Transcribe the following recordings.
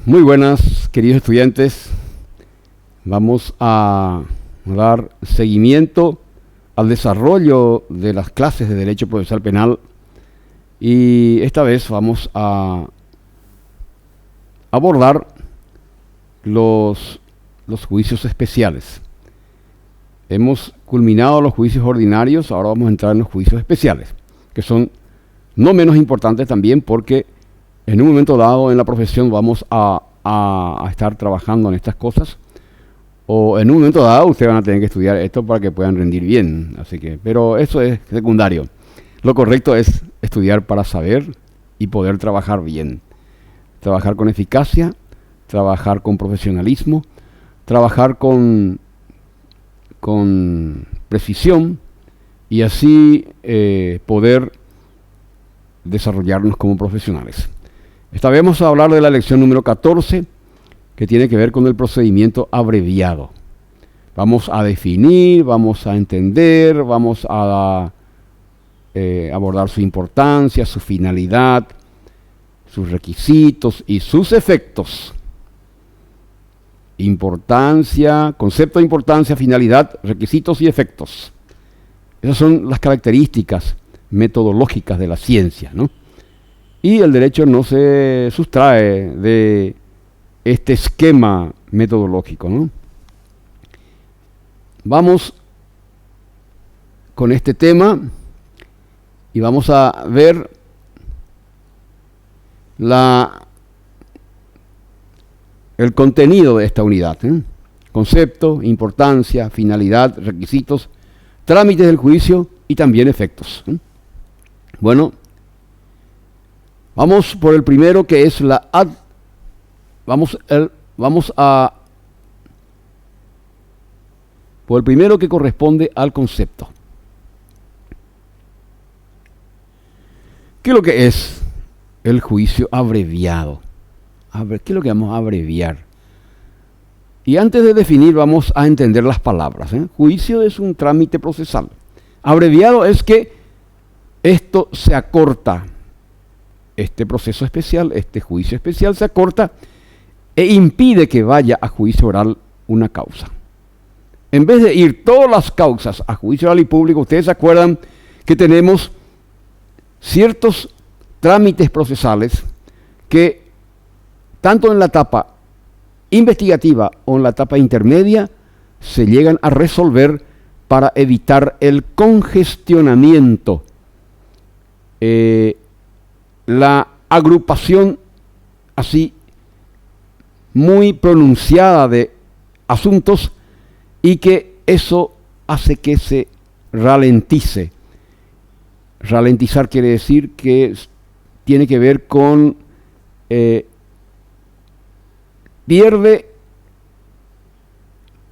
Muy buenas, queridos estudiantes. Vamos a dar seguimiento al desarrollo de las clases de Derecho Procesal Penal y esta vez vamos a abordar los juicios especiales. Hemos culminado los juicios ordinarios, ahora vamos a entrar en los juicios especiales, que son no menos importantes también porque en un momento dado en la profesión vamos a estar trabajando en estas cosas, o en un momento dado ustedes van a tener que estudiar esto para que puedan rendir bien, pero eso es secundario. Lo correcto es estudiar para saber y poder trabajar bien, trabajar con eficacia, trabajar con profesionalismo, trabajar con precisión y así poder desarrollarnos como profesionales. Esta vez vamos a hablar de la lección número 14, que tiene que ver con el procedimiento abreviado. Vamos a definir, vamos a entender, vamos a abordar su importancia, su finalidad, sus requisitos y sus efectos. Importancia, concepto de importancia, finalidad, requisitos y efectos. Esas son las características metodológicas de la ciencia, ¿no? Y el derecho no se sustrae de este esquema metodológico, ¿no? Vamos con este tema y vamos a ver el contenido de esta unidad, ¿eh? Concepto, importancia, finalidad, requisitos, trámites del juicio y también efectos, ¿eh? Bueno, vamos por el primero, que es por el primero, que corresponde al concepto. ¿Qué es lo que es el juicio abreviado? ¿Qué es lo que vamos a abreviar? Y antes de definir vamos a entender las palabras, ¿eh? Juicio es un trámite procesal. Abreviado es que esto se acorta. Este proceso especial, este juicio especial se acorta e impide que vaya a juicio oral una causa. En vez de ir todas las causas a juicio oral y público, ustedes se acuerdan que tenemos ciertos trámites procesales que tanto en la etapa investigativa o en la etapa intermedia se llegan a resolver para evitar el congestionamiento, la agrupación así muy pronunciada de asuntos, y que eso hace que se ralentice. Ralentizar quiere decir que tiene que ver con pierde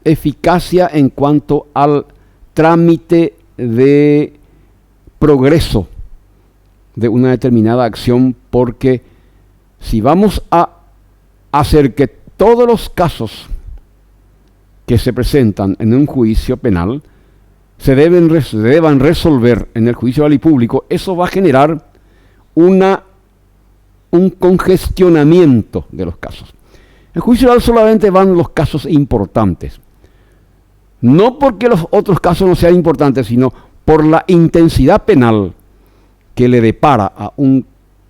eficacia en cuanto al trámite de progreso de una determinada acción, porque si vamos a hacer que todos los casos que se presentan en un juicio penal se deban resolver en el juicio oral y público, eso va a generar un congestionamiento de los casos. En juicio oral solamente van los casos importantes, no porque los otros casos no sean importantes, sino por la intensidad penal que le depara a un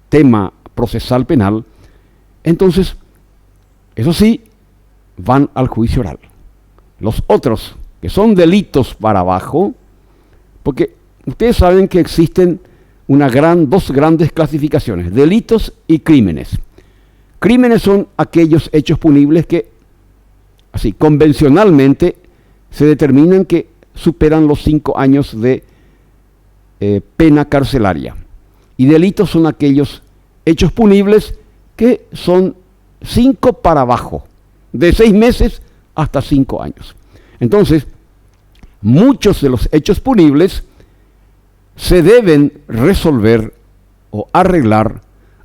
tema procesal penal. Entonces, eso sí, van al juicio oral. Los otros, que son delitos para abajo, porque ustedes saben que existen dos grandes clasificaciones, delitos y crímenes. Crímenes son aquellos hechos punibles que, así, convencionalmente se determinan que superan los 5 años de pena carcelaria. Y delitos son aquellos hechos punibles que son 5 para abajo, de 6 meses hasta 5 años. Entonces, muchos de los hechos punibles se deben resolver o arreglar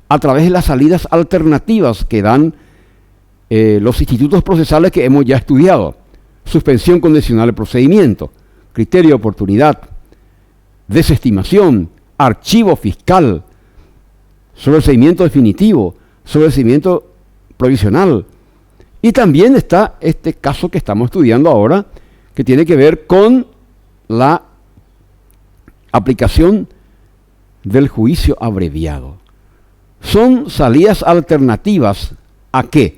a través de las salidas alternativas que dan los institutos procesales que hemos ya estudiado: suspensión condicional del procedimiento, criterio de oportunidad, desestimación, archivo fiscal, sobreseimiento definitivo, sobreseimiento provisional. Y también está este caso que estamos estudiando ahora, que tiene que ver con la aplicación del juicio abreviado. Son salidas alternativas ¿a qué?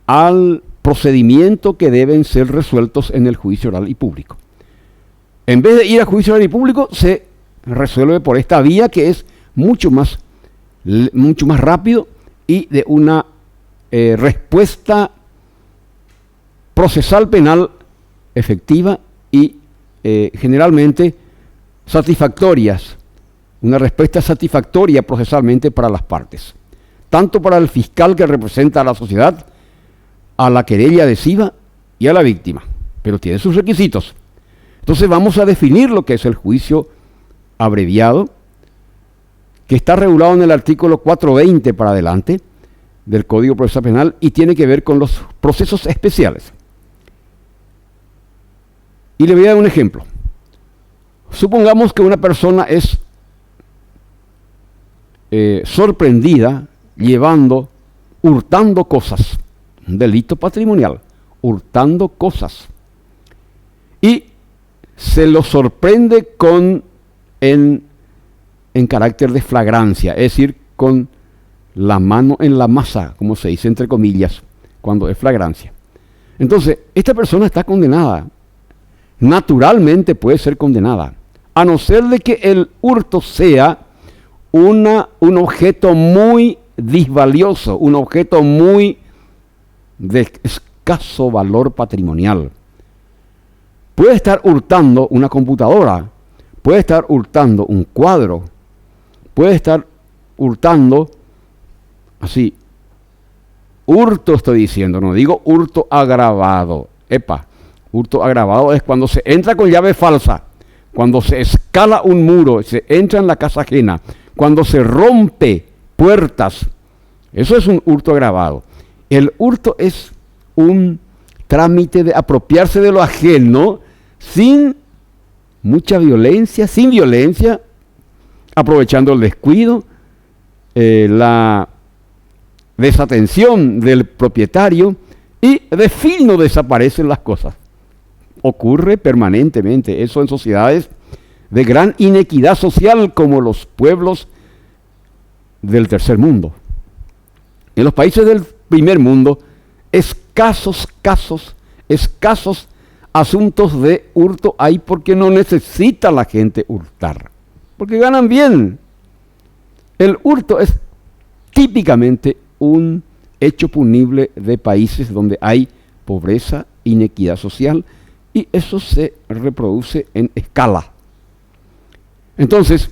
Al procedimiento que deben ser resueltos en el juicio oral y público. En vez de ir a juicio oral y público, se resuelve por esta vía que es mucho más rápido y de una respuesta procesal penal efectiva y generalmente satisfactorias, una respuesta satisfactoria procesalmente para las partes, tanto para el fiscal que representa a la sociedad, a la querella adhesiva y a la víctima, pero tiene sus requisitos. Entonces vamos a definir lo que es el juicio abreviado, que está regulado en el artículo 420 para adelante del Código Procesal Penal y tiene que ver con los procesos especiales. Y le voy a dar un ejemplo. Supongamos que una persona es sorprendida hurtando cosas, un delito patrimonial, hurtando cosas, y se lo sorprende en carácter de flagrancia, es decir, con la mano en la masa, como se dice entre comillas, cuando es flagrancia. Entonces, esta persona está condenada, naturalmente puede ser condenada, a no ser de que el hurto sea un objeto muy disvalioso, un objeto muy de escaso valor patrimonial. Puede estar hurtando una computadora, puede estar hurtando un cuadro, puede estar hurtando, así, hurto estoy diciendo, no digo hurto agravado. Hurto agravado es cuando se entra con llave falsa, cuando se escala un muro, se entra en la casa ajena, cuando se rompe puertas. Eso es un hurto agravado. El hurto es un trámite de apropiarse de lo ajeno sin mucha violencia, sin violencia, aprovechando el descuido, la desatención del propietario, y de fino desaparecen las cosas. Ocurre permanentemente eso en sociedades de gran inequidad social como los pueblos del tercer mundo. En los países del primer mundo, escasos asuntos de hurto hay porque no necesita la gente hurtar, porque ganan bien. El hurto es típicamente un hecho punible de países donde hay pobreza, inequidad social, y eso se reproduce en escala. Entonces,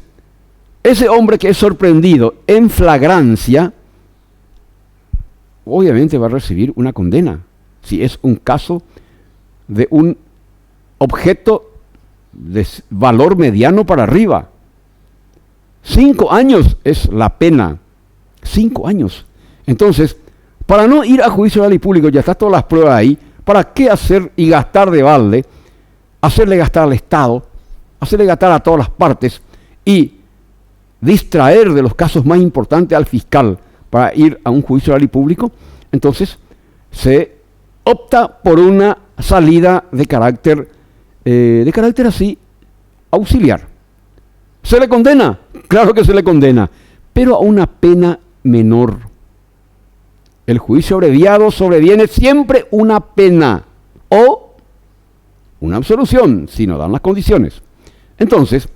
ese hombre que es sorprendido en flagrancia, obviamente va a recibir una condena, si es un caso de un objeto de valor mediano para arriba. 5 años es la pena, 5 años. Entonces, para no ir a juicio oral y público, ya están todas las pruebas ahí, ¿para qué hacer y gastar de balde? Hacerle gastar al Estado, hacerle gastar a todas las partes y distraer de los casos más importantes al fiscal para ir a un juicio oral y público. Entonces, se opta por una salida de carácter así, auxiliar. ¿Se le condena? Claro que se le condena, pero a una pena menor. El juicio abreviado sobreviene siempre una pena o una absolución, si no dan las condiciones. Entonces,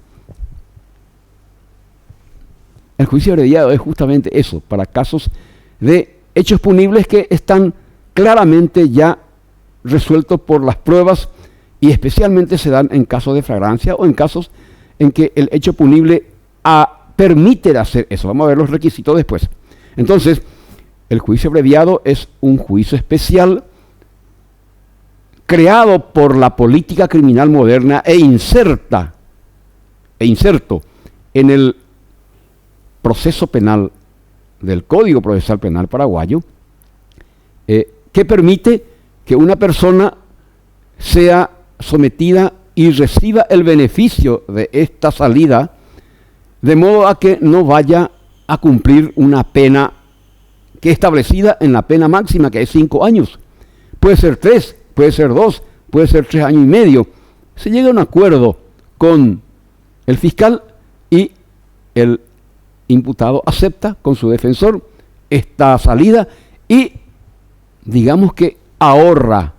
el juicio abreviado es justamente eso, para casos de hechos punibles que están claramente ya resueltos por las pruebas y especialmente se dan en casos de flagrancia o en casos en que el hecho punible permite hacer eso. Vamos a ver los requisitos después. Entonces, el juicio abreviado es un juicio especial creado por la política criminal moderna e inserto en el proceso penal del Código Procesal Penal paraguayo, que permite que una persona sea sometida y reciba el beneficio de esta salida, de modo a que no vaya a cumplir una pena que es establecida en la pena máxima, que es 5 años. Puede ser 3, puede ser 2, puede ser 3 años y medio. Se llega a un acuerdo con el fiscal y el imputado acepta con su defensor esta salida y digamos que ahorra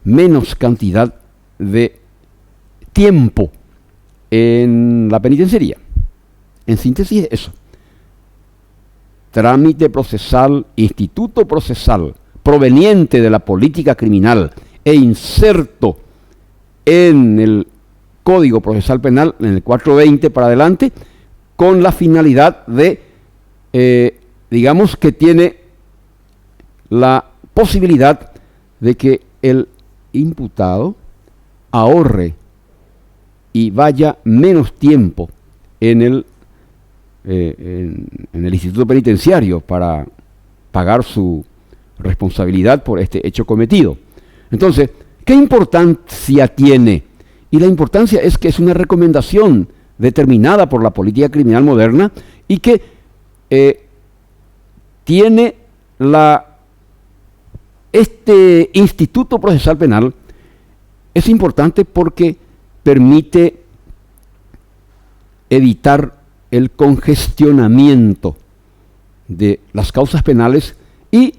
menos cantidad de tiempo en la penitenciaría. En síntesis, eso. Trámite procesal, instituto procesal, proveniente de la política criminal e inserto en el Código Procesal Penal, en el 420 para adelante, con la finalidad de, digamos que tiene la posibilidad de que el imputado ahorre y vaya menos tiempo en el instituto penitenciario para pagar su responsabilidad por este hecho cometido. Entonces, ¿qué importancia tiene? Y la importancia es que es una recomendación determinada por la política criminal moderna y que tiene este instituto procesal penal. Es importante porque permite evitar el congestionamiento de las causas penales y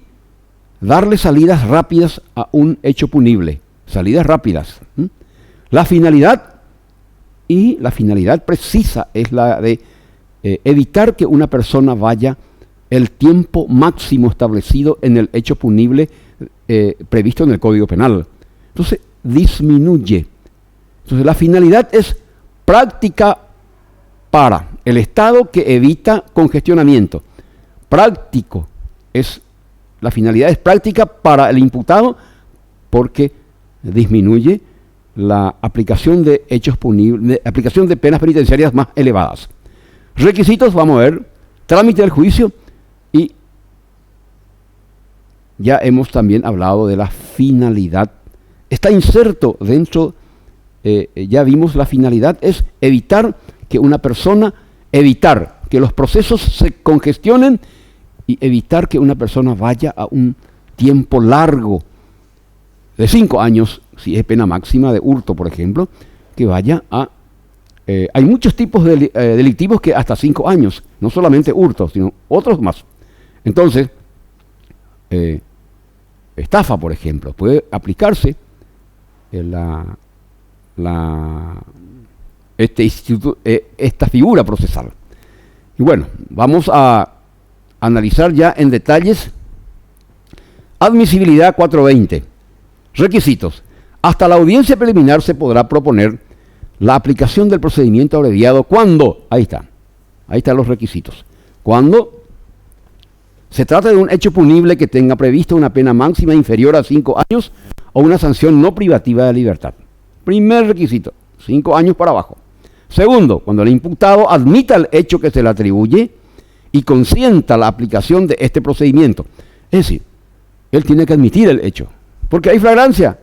darle salidas rápidas a un hecho punible. Salidas rápidas. La finalidad precisa es la de evitar que una persona vaya el tiempo máximo establecido en el hecho punible previsto en el Código Penal. Entonces, disminuye. Entonces, la finalidad es práctica para el Estado que evita congestionamiento. La finalidad es práctica para el imputado porque disminuye la aplicación de hechos punibles, aplicación de penas penitenciarias más elevadas. Requisitos, vamos a ver, trámite del juicio y ya hemos también hablado de la finalidad. Está inserto dentro, ya vimos la finalidad, es evitar que los procesos se congestionen y evitar que una persona vaya a un tiempo largo de 5 años, si es pena máxima de hurto, por ejemplo, que vaya a... hay muchos tipos de delictivos que hasta 5 años, no solamente hurto, sino otros más. Entonces, estafa, por ejemplo, puede aplicarse esta figura procesal. Y bueno, vamos a analizar ya en detalles. Admisibilidad 420. Requisitos. Hasta la audiencia preliminar se podrá proponer la aplicación del procedimiento abreviado cuando, ahí están los requisitos, cuando se trata de un hecho punible que tenga previsto una pena máxima inferior a 5 años o una sanción no privativa de libertad. Primer requisito, 5 años para abajo. Segundo, cuando el imputado admita el hecho que se le atribuye y consienta la aplicación de este procedimiento. Es decir, él tiene que admitir el hecho, porque hay flagrancia.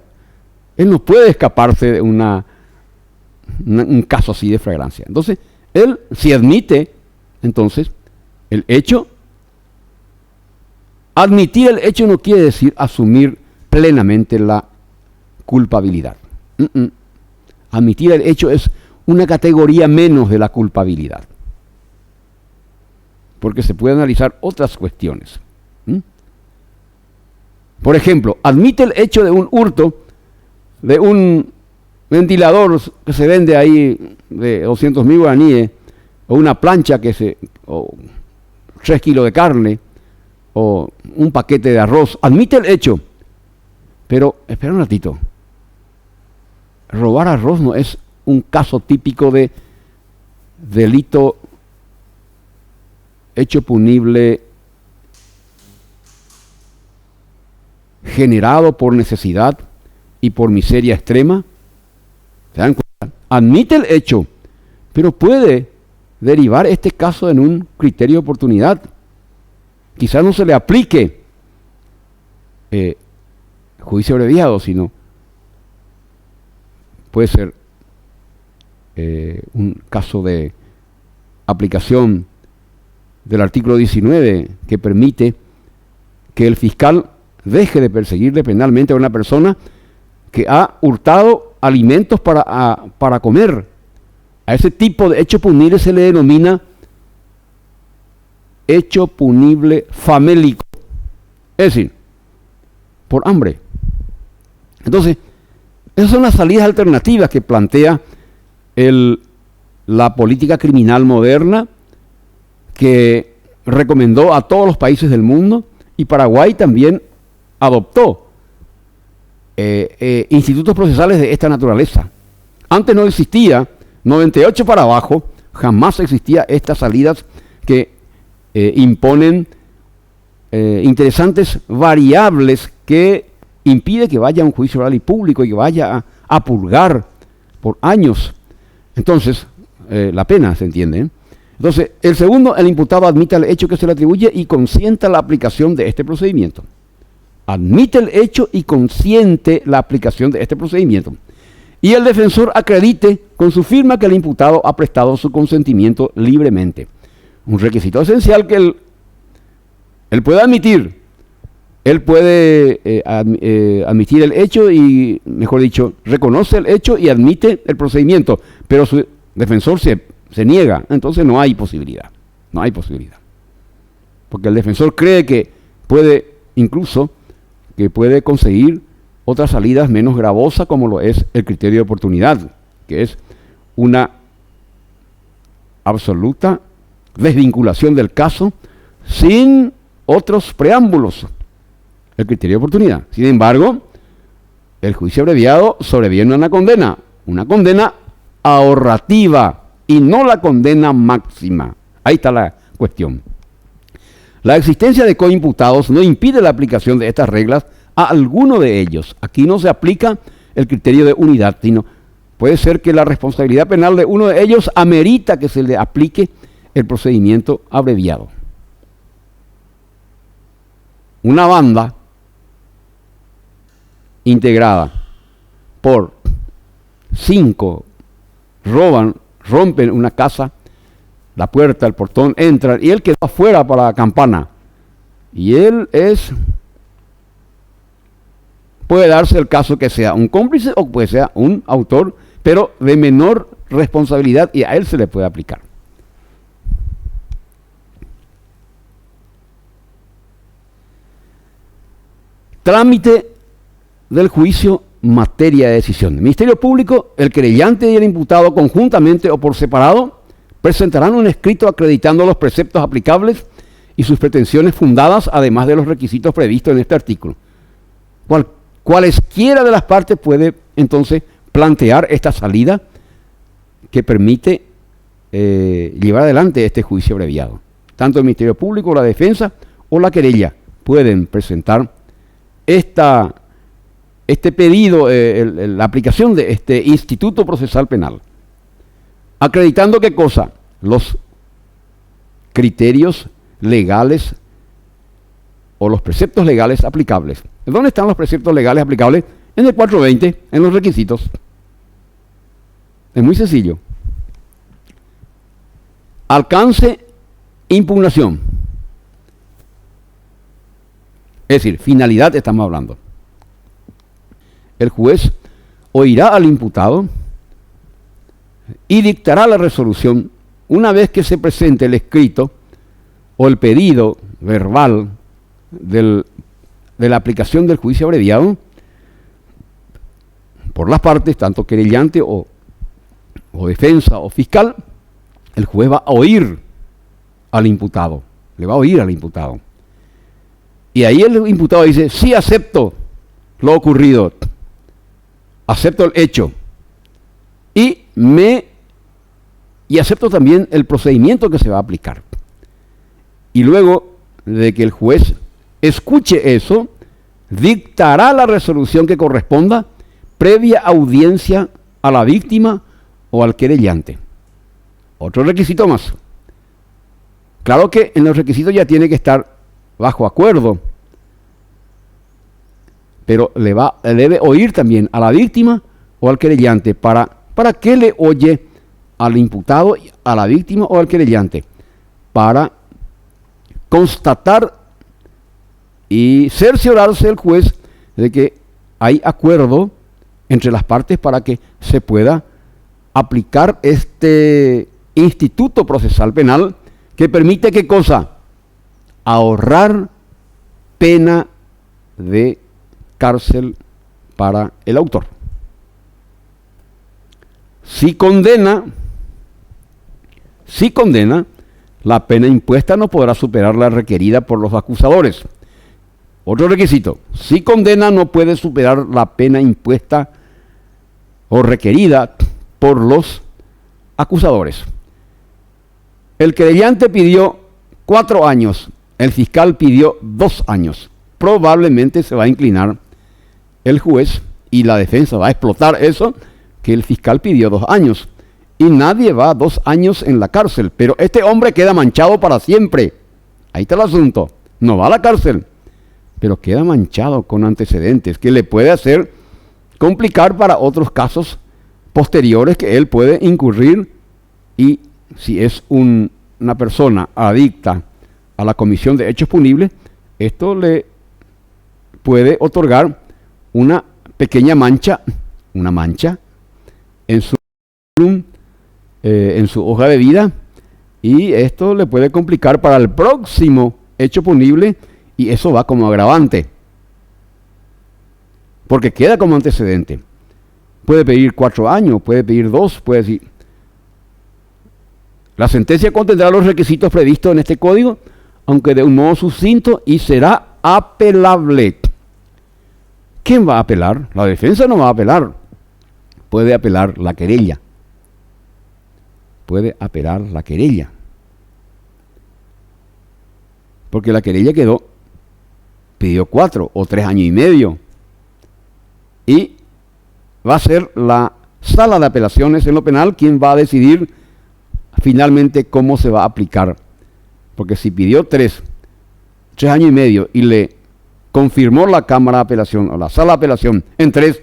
Él no puede escaparse de un caso así de flagrancia. Entonces, él, si admite, entonces, el hecho, admitir el hecho no quiere decir asumir plenamente la culpabilidad. Admitir el hecho es una categoría menos de la culpabilidad, porque se puede analizar otras cuestiones. Por ejemplo, admite el hecho de un hurto de un ventilador que se vende ahí de 200.000 guaraníes, o una plancha o 3 kilos de carne, o un paquete de arroz. Admite el hecho, pero espera un ratito. Robar arroz no es un caso típico de delito hecho punible generado por necesidad y por miseria extrema. ¿Se dan cuenta? Admite el hecho, pero puede derivar este caso en un criterio de oportunidad. Quizás no se le aplique juicio abreviado, sino puede ser un caso de aplicación del artículo 19 que permite que el fiscal deje de perseguirle penalmente a una persona que ha hurtado alimentos para comer. A ese tipo de hecho punible se le denomina hecho punible famélico, es decir, por hambre. Entonces, esas son las salidas alternativas que plantea la política criminal moderna, que recomendó a todos los países del mundo, y Paraguay también adoptó institutos procesales de esta naturaleza. Antes no existía, 98 para abajo, jamás existía estas salidas que imponen interesantes variables que impide que vaya a un juicio oral y público y que vaya a purgar por años. Entonces, la pena, ¿se entiende? Entonces, el segundo, el imputado admite el hecho que se le atribuye y consienta la aplicación de este procedimiento. Admite el hecho y consiente la aplicación de este procedimiento. Y el defensor acredite con su firma que el imputado ha prestado su consentimiento libremente. Un requisito esencial que él puede admitir. Él puede admitir el hecho y, mejor dicho, reconoce el hecho y admite el procedimiento, pero su defensor se niega, entonces no hay posibilidad. No hay posibilidad. Porque el defensor cree que puede, incluso, que puede conseguir otras salidas menos gravosas, como lo es el criterio de oportunidad, que es una absoluta desvinculación del caso sin otros preámbulos. El criterio de oportunidad. Sin embargo, el juicio abreviado sobreviene a una condena ahorrativa y no la condena máxima. Ahí está la cuestión. La existencia de coimputados no impide la aplicación de estas reglas a alguno de ellos. Aquí no se aplica el criterio de unidad, sino puede ser que la responsabilidad penal de uno de ellos amerita que se le aplique el procedimiento abreviado. Una banda integrada por 5 rompen una casa, la puerta, el portón, entran y él quedó afuera para la campana. Y él puede darse el caso que sea un cómplice o puede ser un autor, pero de menor responsabilidad, y a él se le puede aplicar. Trámite del juicio, materia de decisión. El Ministerio Público, el querellante y el imputado conjuntamente o por separado presentarán un escrito acreditando los preceptos aplicables y sus pretensiones fundadas, además de los requisitos previstos en este artículo. Cualesquiera de las partes puede entonces plantear esta salida que permite llevar adelante este juicio abreviado. Tanto el Ministerio Público, la defensa o la querella pueden presentar este pedido, la aplicación de este instituto procesal penal, acreditando qué cosa, los criterios legales o los preceptos legales aplicables. ¿Dónde están los preceptos legales aplicables? En el 420, en los requisitos. Es muy sencillo. Alcance, impugnación. Es decir, finalidad estamos hablando. El juez oirá al imputado y dictará la resolución una vez que se presente el escrito o el pedido verbal de la aplicación del juicio abreviado por las partes, tanto querellante o defensa o fiscal. El juez va a oír al imputado, le va a oír al imputado. Y ahí el imputado dice, sí acepto lo ocurrido, acepto el hecho y acepto también el procedimiento que se va a aplicar. Y luego de que el juez escuche eso, dictará la resolución que corresponda previa audiencia a la víctima o al querellante. Otro requisito más. Claro que en los requisitos ya tiene que estar bajo acuerdo, pero debe oír también a la víctima o al querellante. ¿Para qué le oye al imputado, a la víctima o al querellante? Para constatar y cerciorarse el juez de que hay acuerdo entre las partes para que se pueda aplicar este instituto procesal penal que permite, ¿qué cosa? Ahorrar pena de cárcel para el autor. Si condena, la pena impuesta no podrá superar la requerida por los acusadores. Otro requisito, si condena no puede superar la pena impuesta o requerida por los acusadores. El querellante pidió 4 años, el fiscal pidió 2 años. Probablemente se va a inclinar el juez y la defensa va a explotar eso, que el fiscal pidió 2 años. Y nadie va a 2 años en la cárcel, pero este hombre queda manchado para siempre. Ahí está el asunto. No va a la cárcel, pero queda manchado con antecedentes que le puede hacer complicar para otros casos posteriores que él puede incurrir, y si es una persona adicta a la comisión de hechos punibles, esto le puede otorgar una pequeña mancha, en su hoja de vida, y esto le puede complicar para el próximo hecho punible, y eso va como agravante, porque queda como antecedente. Puede pedir 4 años, puede pedir 2, puede decir. La sentencia contendrá los requisitos previstos en este código, aunque de un modo sucinto, y será apelable. ¿Quién va a apelar? La defensa no va a apelar. Puede apelar la querella. Porque la querella pidió 4 o 3 años y medio. Y va a ser la sala de apelaciones en lo penal quien va a decidir finalmente cómo se va a aplicar. Porque si pidió 3 años y medio y le confirmó la Cámara de Apelación o la Sala de Apelación en 3,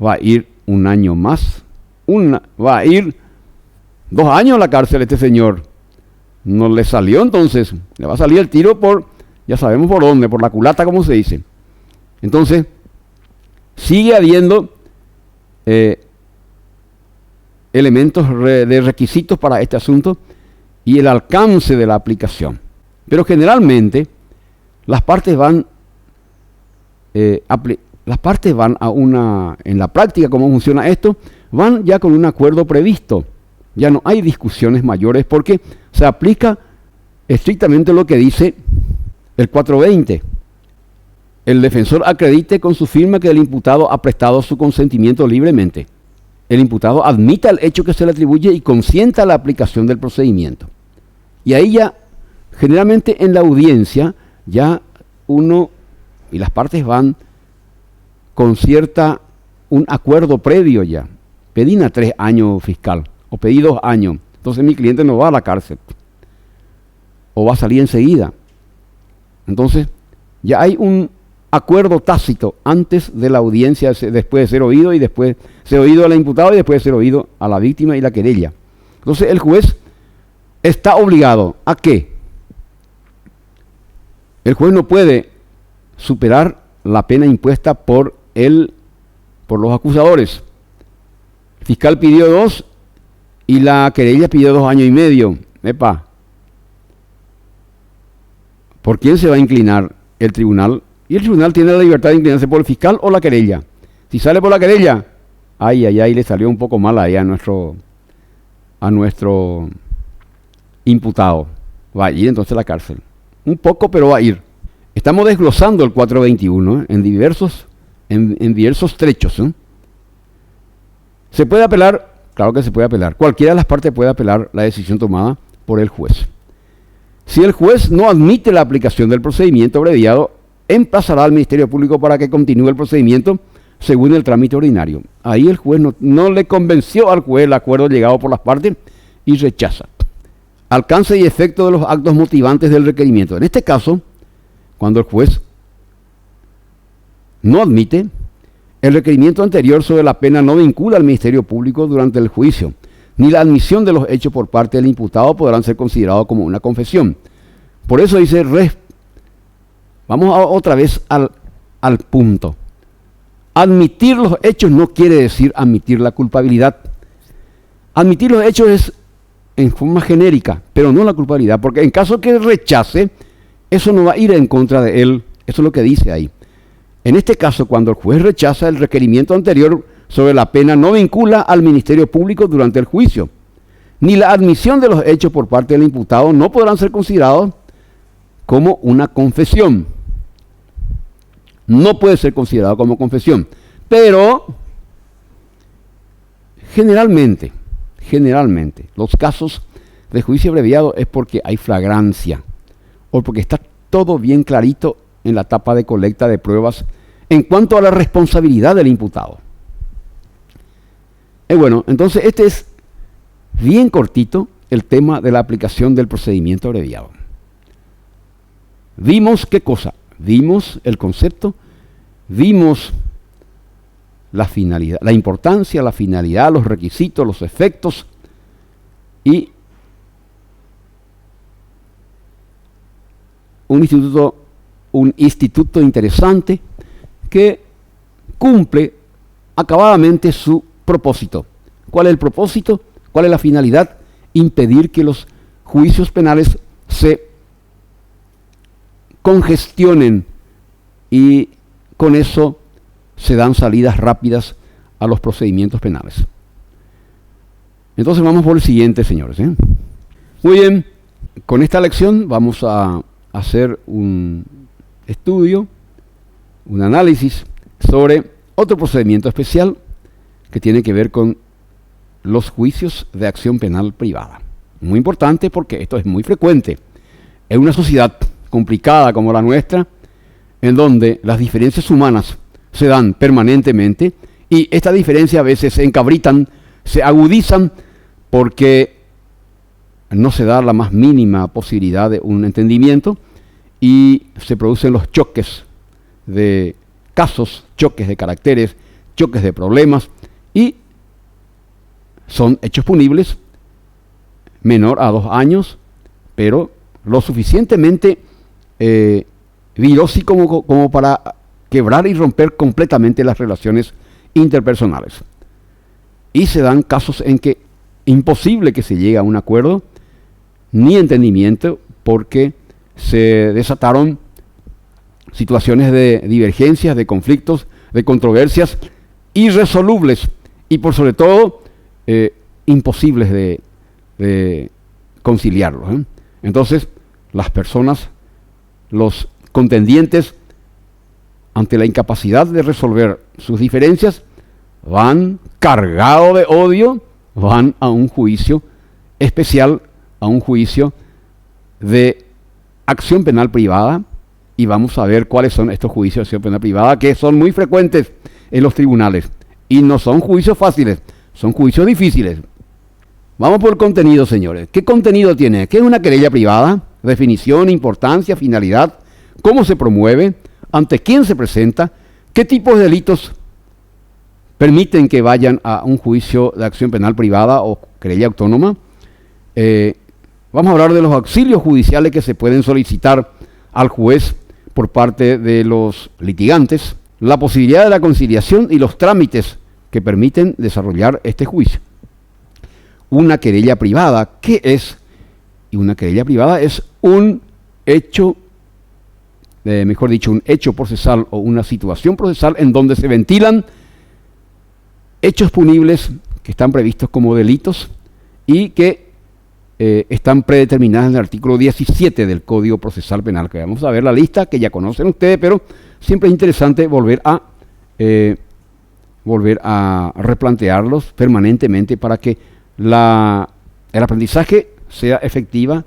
va a ir 1 año más. Va a ir 2 años a la cárcel este señor. No le salió, entonces le va a salir el tiro ya sabemos por dónde, por la culata, como se dice. Entonces, sigue habiendo elementos de requisitos para este asunto y el alcance de la aplicación. Pero generalmente las partes van en la práctica, cómo funciona esto, van ya con un acuerdo previsto. Ya no hay discusiones mayores porque se aplica estrictamente lo que dice el 420. El defensor acredite con su firma que el imputado ha prestado su consentimiento libremente. El imputado admita el hecho que se le atribuye y consienta la aplicación del procedimiento. Y ahí ya, generalmente en la audiencia, ya uno y las partes van con un acuerdo previo ya. Pedí 3 años fiscal, o pedí 2 años. Entonces mi cliente no va a la cárcel. O va a salir enseguida. Entonces, ya hay un acuerdo tácito antes de la audiencia, después de ser oído y después ser oído al imputado y después de ser oído a la víctima y la querella. Entonces el juez está obligado a ¿qué? El juez no puede superar la pena impuesta por los acusadores. El fiscal pidió 2 y la querella pidió 2 años y medio. Epa. ¿Por quién se va a inclinar? El tribunal. Y el tribunal tiene la libertad de inclinarse por el fiscal o la querella. Si sale por la querella, le salió un poco mal ahí a nuestro imputado. Va a ir entonces a la cárcel. Un poco, pero va a ir. Estamos desglosando el 421 en diversos trechos. ¿Se puede apelar? Claro que se puede apelar. Cualquiera de las partes puede apelar la decisión tomada por el juez. Si el juez no admite la aplicación del procedimiento abreviado, emplazará al Ministerio Público para que continúe el procedimiento según el trámite ordinario. Ahí el juez no le convenció al juez el acuerdo llegado por las partes y rechaza. Alcance y efecto de los actos motivantes del requerimiento. En este caso, cuando el juez no admite, el requerimiento anterior sobre la pena no vincula al Ministerio Público durante el juicio, ni la admisión de los hechos por parte del imputado podrán ser considerados como una confesión. Por eso dice Vamos otra vez al punto. Admitir los hechos no quiere decir admitir la culpabilidad. Admitir los hechos es en forma genérica, pero no la culpabilidad, porque en caso que rechace, eso no va a ir en contra de él. Eso es lo que dice ahí. En este caso, cuando el juez rechaza el requerimiento anterior sobre la pena, no vincula al Ministerio Público durante el juicio, ni la admisión de los hechos por parte del imputado no podrán ser considerados como una confesión. No puede ser considerado como confesión, pero generalmente, los casos de juicio abreviado es porque hay flagrancia o porque está todo bien clarito en la etapa de colecta de pruebas en cuanto a la responsabilidad del imputado. Bueno, entonces este es bien cortito el tema de la aplicación del procedimiento abreviado. Vimos qué cosa, vimos el concepto, vimos la finalidad, la importancia, la finalidad, los requisitos, los efectos y un instituto interesante que cumple acabadamente su propósito. ¿Cuál es el propósito? ¿Cuál es la finalidad? Impedir que los juicios penales se congestionen y con eso se dan salidas rápidas a los procedimientos penales. Entonces vamos por el siguiente, señores. Muy bien, con esta lección vamos a hacer un estudio, un análisis sobre otro procedimiento especial que tiene que ver con los juicios de acción penal privada. Muy importante porque esto es muy frecuente en una sociedad complicada como la nuestra, en donde las diferencias humanas se dan permanentemente y estas diferencias a veces se encabritan, se agudizan porque no se da la más mínima posibilidad de un entendimiento y se producen los choques de casos, choques de caracteres, choques de problemas y son hechos punibles menor a 2 años, pero lo suficientemente virosi como para quebrar y romper completamente las relaciones interpersonales. Y se dan casos en que imposible que se llegue a un acuerdo ni entendimiento porque se desataron situaciones de divergencias, de conflictos, de controversias irresolubles y por sobre todo imposibles de conciliarlos. Entonces las personas, los contendientes, ante la incapacidad de resolver sus diferencias, van cargados de odio, van a un juicio especial, a un juicio de acción penal privada, y vamos a ver cuáles son estos juicios de acción penal privada, que son muy frecuentes en los tribunales, y no son juicios fáciles, son juicios difíciles. Vamos por contenido, señores. ¿Qué contenido tiene? ¿Qué es una querella privada? Definición, importancia, finalidad, cómo se promueve, ante quién se presenta, qué tipos de delitos permiten que vayan a un juicio de acción penal privada o querella autónoma. Vamos a hablar de los auxilios judiciales que se pueden solicitar al juez por parte de los litigantes, la posibilidad de la conciliación y los trámites que permiten desarrollar este juicio. Una querella privada, ¿qué es? Y una querella privada es un hecho, mejor dicho, un hecho procesal o una situación procesal en donde se ventilan hechos punibles que están previstos como delitos y que están predeterminadas en el artículo 17 del Código Procesal Penal, que vamos a ver la lista que ya conocen ustedes, pero siempre es interesante volver a replantearlos permanentemente para que el aprendizaje sea efectivo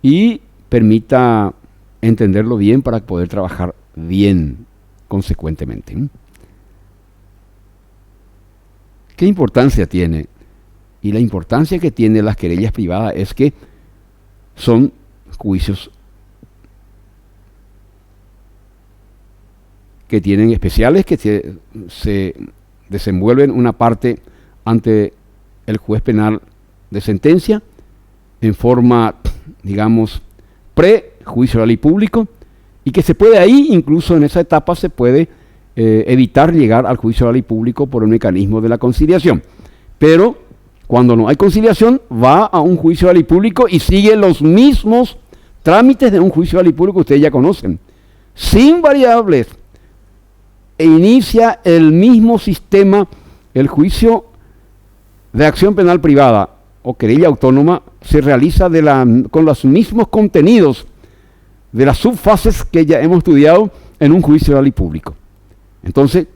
y permita entenderlo bien para poder trabajar bien consecuentemente. ¿Qué importancia tiene? Y la importancia que tienen las querellas privadas es que son juicios que tienen especiales, que se desenvuelven una parte ante el juez penal de sentencia en forma, digamos, prejuicio oral y público, y que se puede ahí, incluso en esa etapa, se puede evitar llegar al juicio oral y público por el mecanismo de la conciliación. Pero cuando no hay conciliación, va a un juicio oral y público y sigue los mismos trámites de un juicio oral y público que ustedes ya conocen, sin variables, e inicia el mismo sistema. El juicio de acción penal privada o querella autónoma se realiza con los mismos contenidos de las subfases que ya hemos estudiado en un juicio oral y público. Entonces,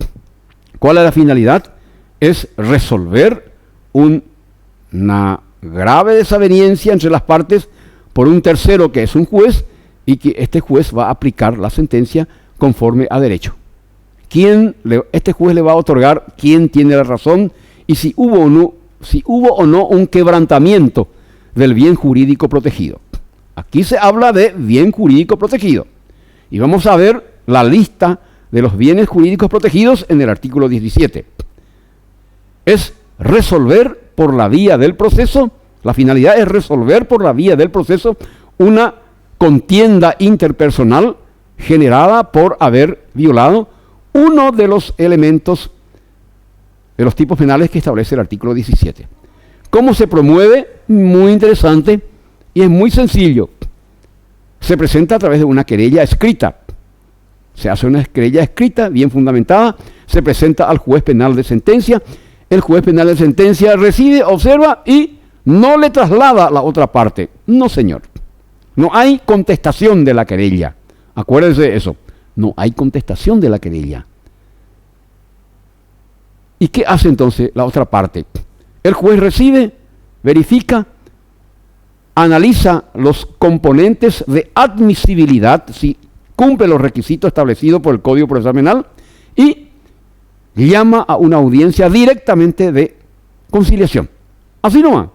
¿cuál es la finalidad? Es resolver una grave desaveniencia entre las partes por un tercero que es un juez, y que este juez va a aplicar la sentencia conforme a derecho. Este juez le va a otorgar quién tiene la razón y si hubo o no un quebrantamiento del bien jurídico protegido. Aquí se habla de bien jurídico protegido. Y vamos a ver la lista de los bienes jurídicos protegidos en el artículo 17. Es resolver por la vía del proceso, la finalidad es resolver por la vía del proceso una contienda interpersonal generada por haber violado uno de los elementos de los tipos penales que establece el artículo 17. ¿Cómo se promueve? Muy interesante y es muy sencillo. Se presenta a través de una querella escrita. Se hace una querella escrita, bien fundamentada, se presenta al juez penal de sentencia. El juez penal de sentencia recibe, observa y no le traslada a la otra parte. No, señor. No hay contestación de la querella. Acuérdense de eso. No hay contestación de la querella. ¿Y qué hace entonces la otra parte? El juez recibe, verifica, analiza los componentes de admisibilidad, si cumple los requisitos establecidos por el Código Procesal Penal, y llama a una audiencia directamente de conciliación. Así nomás.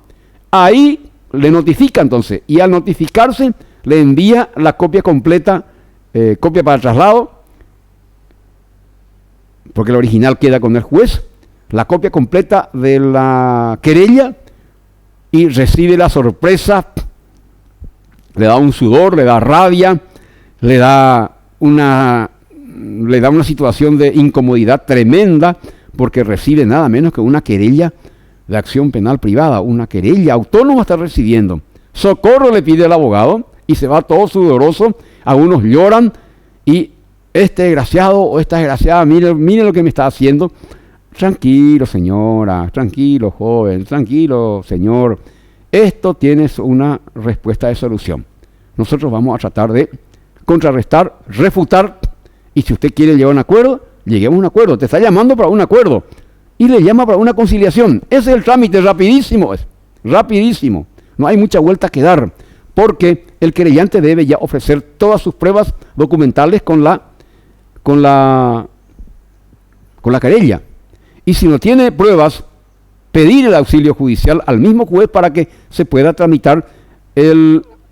Ahí le notifica entonces, y al notificarse le envía la copia completa, copia para traslado, porque el original queda con el juez, la copia completa de la querella, y recibe la sorpresa, le da un sudor, le da rabia, le da una situación de incomodidad tremenda, porque recibe nada menos que una querella de acción penal privada, una querella autónoma está recibiendo. Socorro le pide el abogado y se va todo sudoroso, algunos lloran y este desgraciado o esta desgraciada, mire lo que me está haciendo. Tranquilo, señora, tranquilo, joven, tranquilo, señor. Esto tiene una respuesta de solución. Nosotros vamos a tratar de contrarrestar, refutar, y si usted quiere llegar a un acuerdo, lleguemos a un acuerdo. Te está llamando para un acuerdo y le llama para una conciliación. Ese es el trámite, rapidísimo, rapidísimo. No hay mucha vuelta que dar, porque el querellante debe ya ofrecer todas sus pruebas documentales con la querella. Y si no tiene pruebas, pedir el auxilio judicial al mismo juez para que se pueda tramitar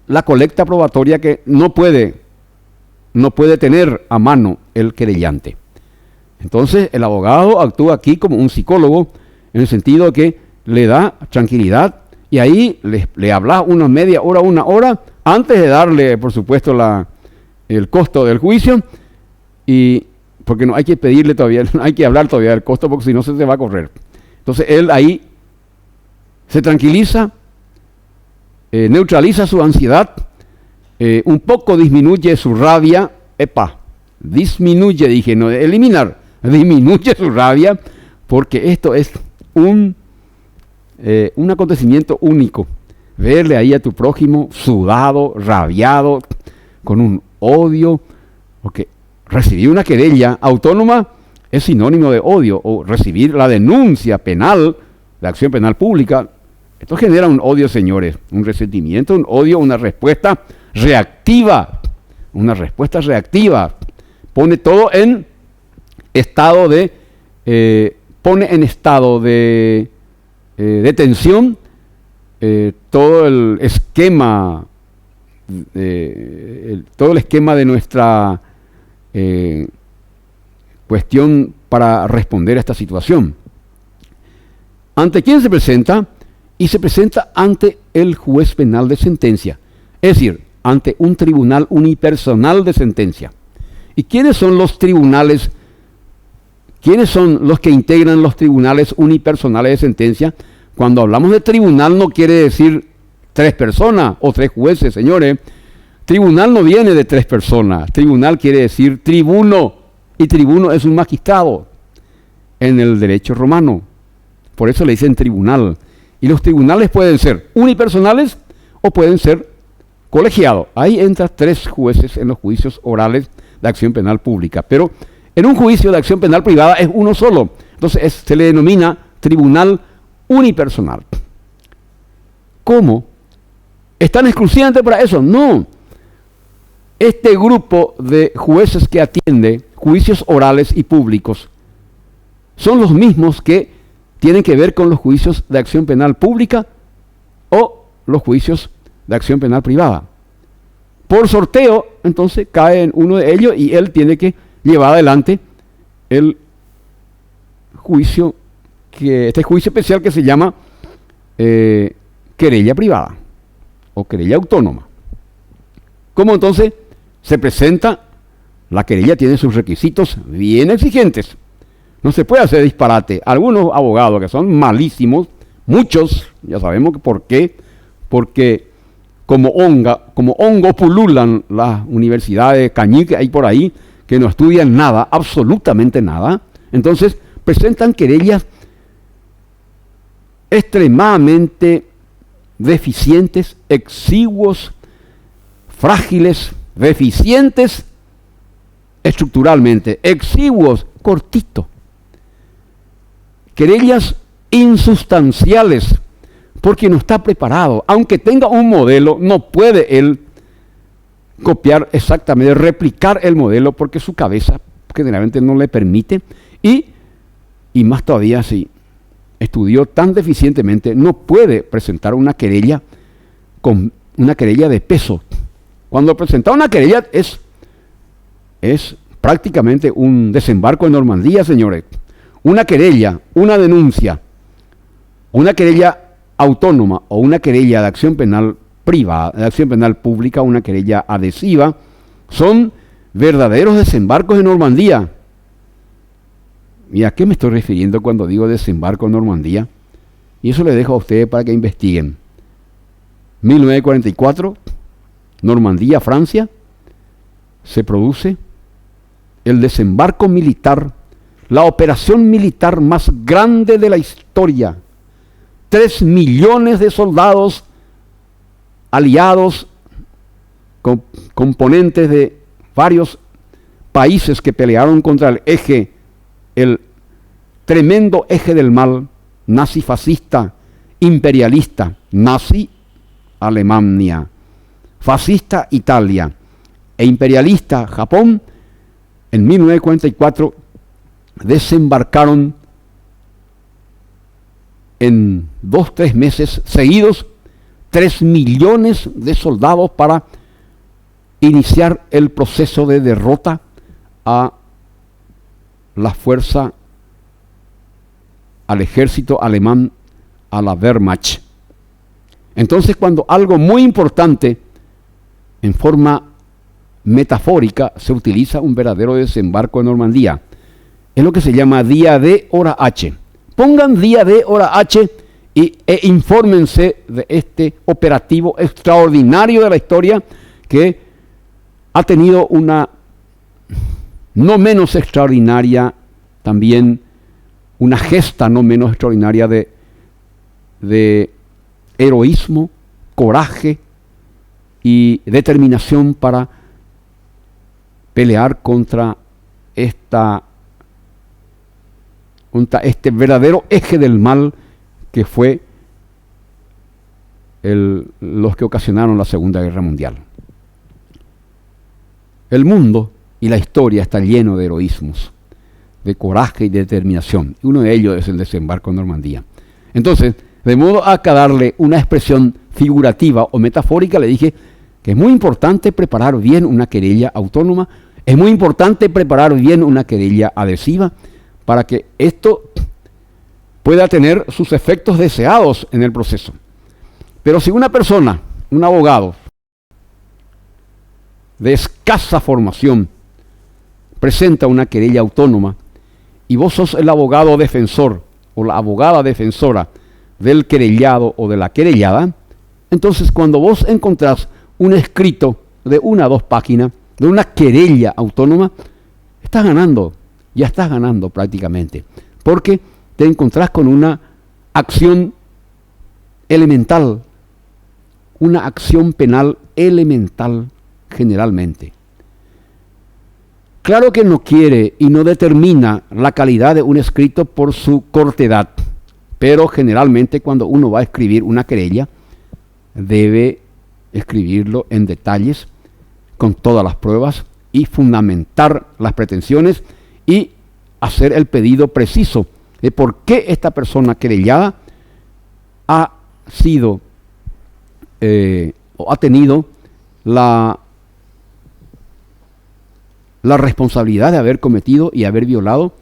la colecta probatoria que no puede tener a mano el querellante. Entonces el abogado actúa aquí como un psicólogo, en el sentido que le da tranquilidad, y ahí le habla una media hora, una hora, antes de darle, por supuesto, el costo del juicio, y porque no hay que pedirle todavía, no hay que hablar todavía del costo, porque si no se va a correr. Entonces él ahí se tranquiliza, neutraliza su ansiedad, un poco disminuye su rabia, disminuye, dije, no eliminar, disminuye su rabia, porque esto es un acontecimiento único. Verle ahí a tu prójimo sudado, rabiado, con un odio, porque recibir una querella autónoma es sinónimo de odio, o recibir la denuncia penal, la acción penal pública. Esto genera un odio, señores, un resentimiento, un odio, una respuesta reactiva, pone todo en estado de tensión, todo el esquema de nuestra cuestión para responder a esta situación. ¿Ante quién se presenta? Y se presenta ante el juez penal de sentencia. Es decir, ante un tribunal unipersonal de sentencia. ¿Y quiénes son los tribunales? ¿Quiénes son los que integran los tribunales unipersonales de sentencia? Cuando hablamos de tribunal no quiere decir 3 personas o 3 jueces, señores. Tribunal no viene de 3 personas. Tribunal quiere decir tribuno. Y tribuno es un magistrado en el derecho romano. Por eso le dicen tribunal. Y los tribunales pueden ser unipersonales o pueden ser colegiados. Ahí entran 3 jueces en los juicios orales de acción penal pública. Pero en un juicio de acción penal privada es uno solo. Entonces se le denomina tribunal unipersonal. ¿Cómo? ¿Están exclusivamente para eso? No. Este grupo de jueces que atiende juicios orales y públicos son los mismos que tienen que ver con los juicios de acción penal pública o los juicios de acción penal privada. Por sorteo, entonces, cae en uno de ellos y él tiene que llevar adelante el juicio, este juicio especial que se llama querella privada o querella autónoma. ¿Cómo entonces se presenta? La querella tiene sus requisitos bien exigentes. No se puede hacer disparate. Algunos abogados que son malísimos, muchos, ya sabemos por qué, porque como hongo pululan las universidades cañiques ahí por ahí, que no estudian nada, absolutamente nada. Entonces presentan querellas extremadamente deficientes, exiguos, frágiles, deficientes estructuralmente, exiguos, cortitos. Querellas insustanciales, porque no está preparado. Aunque tenga un modelo, no puede él copiar exactamente, replicar el modelo, porque su cabeza generalmente no le permite. Y más todavía, si estudió tan deficientemente, no puede presentar una querella con una querella de peso. Cuando presenta una querella es prácticamente un desembarco en Normandía, señores. Una querella, una denuncia, una querella autónoma o una querella de acción penal privada, de acción penal pública, una querella adhesiva, son verdaderos desembarcos en Normandía. ¿Y a qué me estoy refiriendo cuando digo desembarco en Normandía? Y eso le dejo a ustedes para que investiguen. 1944, Normandía, Francia, se produce el desembarco militar, la operación militar más grande de la historia. 3 millones de soldados aliados, componentes de varios países que pelearon contra el tremendo eje del mal, nazi-fascista, imperialista, nazi Alemania, fascista Italia e imperialista Japón. En 1944 desembarcaron en 2-3 meses seguidos 3 millones de soldados para iniciar el proceso de derrota a la fuerza, al ejército alemán, a la Wehrmacht. Entonces, cuando algo muy importante, en forma metafórica, se utiliza un verdadero desembarco en Normandía, es lo que se llama día D, hora H. Pongan día D, hora H e infórmense de este operativo extraordinario de la historia que ha tenido una no menos extraordinaria, también una gesta no menos extraordinaria de heroísmo, coraje y determinación para pelear contra este verdadero eje del mal que fue los que ocasionaron la Segunda Guerra Mundial. El mundo y la historia está lleno de heroísmos, de coraje y de determinación. Y uno de ellos es el desembarco en Normandía. Entonces, de modo a darle una expresión figurativa o metafórica, le dije que es muy importante preparar bien una querella autónoma, es muy importante preparar bien una querella adhesiva para que esto pueda tener sus efectos deseados en el proceso. Pero si una persona, un abogado, de escasa formación presenta una querella autónoma y vos sos el abogado defensor o la abogada defensora del querellado o de la querellada, entonces cuando vos encontrás un escrito de 1 o 2 páginas de una querella autónoma, estás ganando, ya estás ganando prácticamente, porque te encontrás con una acción elemental, una acción penal elemental generalmente. Claro que no quiere y no determina la calidad de un escrito por su cortedad, pero generalmente cuando uno va a escribir una querella, debe escribirlo en detalles, con todas las pruebas y fundamentar las pretensiones y hacer el pedido preciso de por qué esta persona querellada ha sido o ha tenido la responsabilidad de haber cometido y haber violado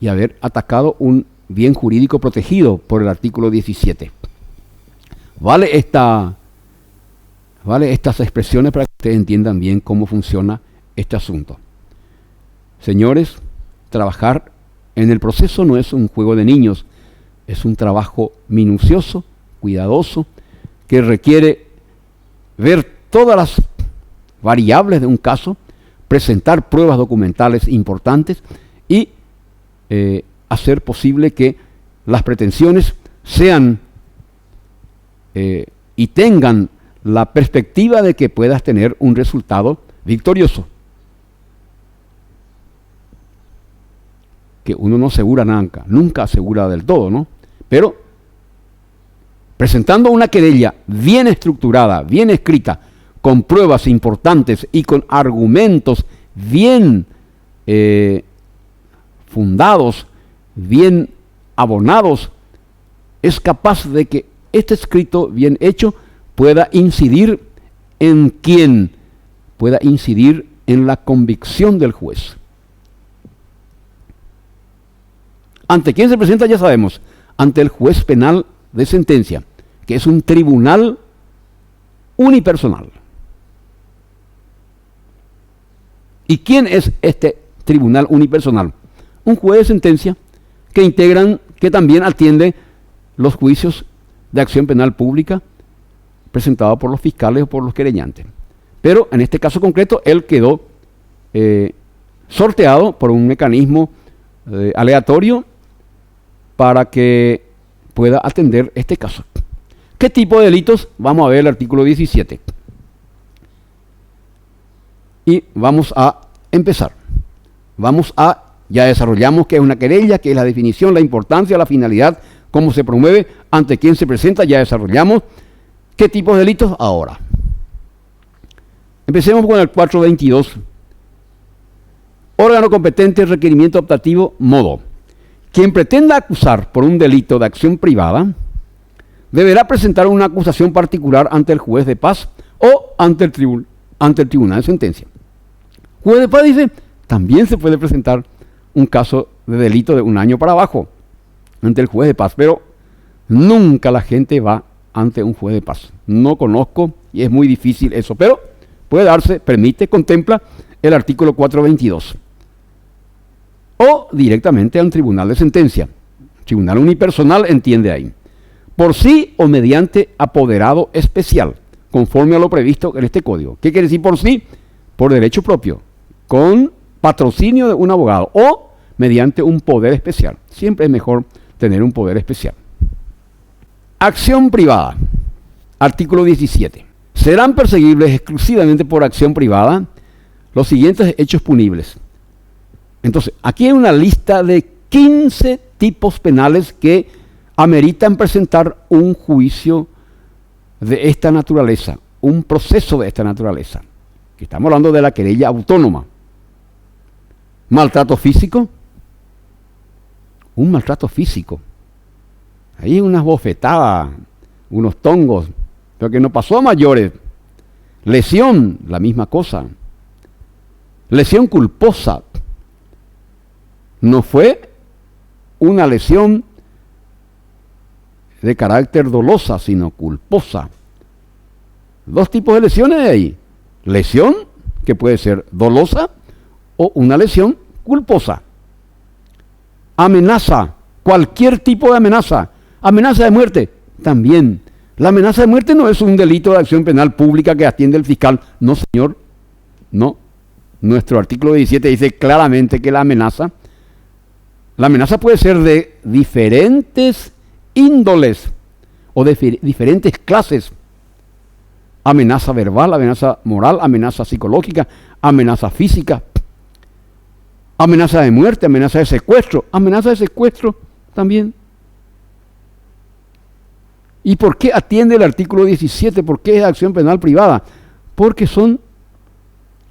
y haber atacado un bien jurídico protegido por el artículo 17. Vale estas expresiones para que ustedes entiendan bien cómo funciona este asunto. Señores, trabajar en el proceso no es un juego de niños, es un trabajo minucioso, cuidadoso, que requiere ver todas las variables de un caso, presentar pruebas documentales importantes y hacer posible que las pretensiones sean y tengan la perspectiva de que puedas tener un resultado victorioso. Que uno no asegura nunca asegura del todo, ¿no? Pero presentando una querella bien estructurada, bien escrita, con pruebas importantes y con argumentos bien fundados, bien abonados, es capaz de que este escrito bien hecho pueda incidir en quién, pueda incidir en la convicción del juez. ¿Ante quién se presenta? Ya sabemos, ante el juez penal de sentencia, que es un tribunal unipersonal. ¿Y quién es este tribunal unipersonal? Un juez de sentencia que también atiende los juicios de acción penal pública presentados por los fiscales o por los querellantes. Pero en este caso concreto, él quedó sorteado por un mecanismo aleatorio para que pueda atender este caso. ¿Qué tipo de delitos? Vamos a ver el artículo 17. Y vamos a empezar. Ya desarrollamos qué es una querella, qué es la definición, la importancia, la finalidad, cómo se promueve, ante quién se presenta, ya desarrollamos. ¿Qué tipo de delitos? Ahora. Empecemos con el 422. Órgano competente, requerimiento optativo, modo. Quien pretenda acusar por un delito de acción privada deberá presentar una acusación particular ante el juez de paz o ante el tribunal de sentencia. Juez de paz dice, también se puede presentar un caso de delito de 1 año para abajo ante el juez de paz, pero nunca la gente va ante un juez de paz. No conozco y es muy difícil eso, pero puede darse, permite, contempla el artículo 422. O directamente a un tribunal de sentencia. Tribunal unipersonal entiende ahí. Por sí o mediante apoderado especial, conforme a lo previsto en este código. ¿Qué quiere decir por sí? Por derecho propio, con patrocinio de un abogado o mediante un poder especial. Siempre es mejor tener un poder especial. Acción privada. Artículo 17. Serán perseguibles exclusivamente por acción privada los siguientes hechos punibles. Entonces, aquí hay una lista de 15 tipos penales que ameritan presentar un juicio de esta naturaleza, un proceso de esta naturaleza. Que estamos hablando de la querella autónoma. Maltrato físico. Un maltrato físico. Ahí unas bofetadas, unos tongos, pero que no pasó a mayores. Lesión, la misma cosa. Lesión culposa. No fue una lesión de carácter dolosa, sino culposa. 2 tipos de lesiones ahí. Lesión que puede ser dolosa o una lesión culposa. Amenaza, cualquier tipo de amenaza. Amenaza de muerte, también. La amenaza de muerte no es un delito de acción penal pública que atiende el fiscal. No, señor, no. Nuestro artículo 17 dice claramente que la amenaza puede ser de diferentes índoles o de diferentes clases. Amenaza verbal, amenaza moral, amenaza psicológica, amenaza física, amenaza de muerte, amenaza de secuestro también. ¿Y por qué atiende el artículo 17? ¿Por qué es acción penal privada? Porque son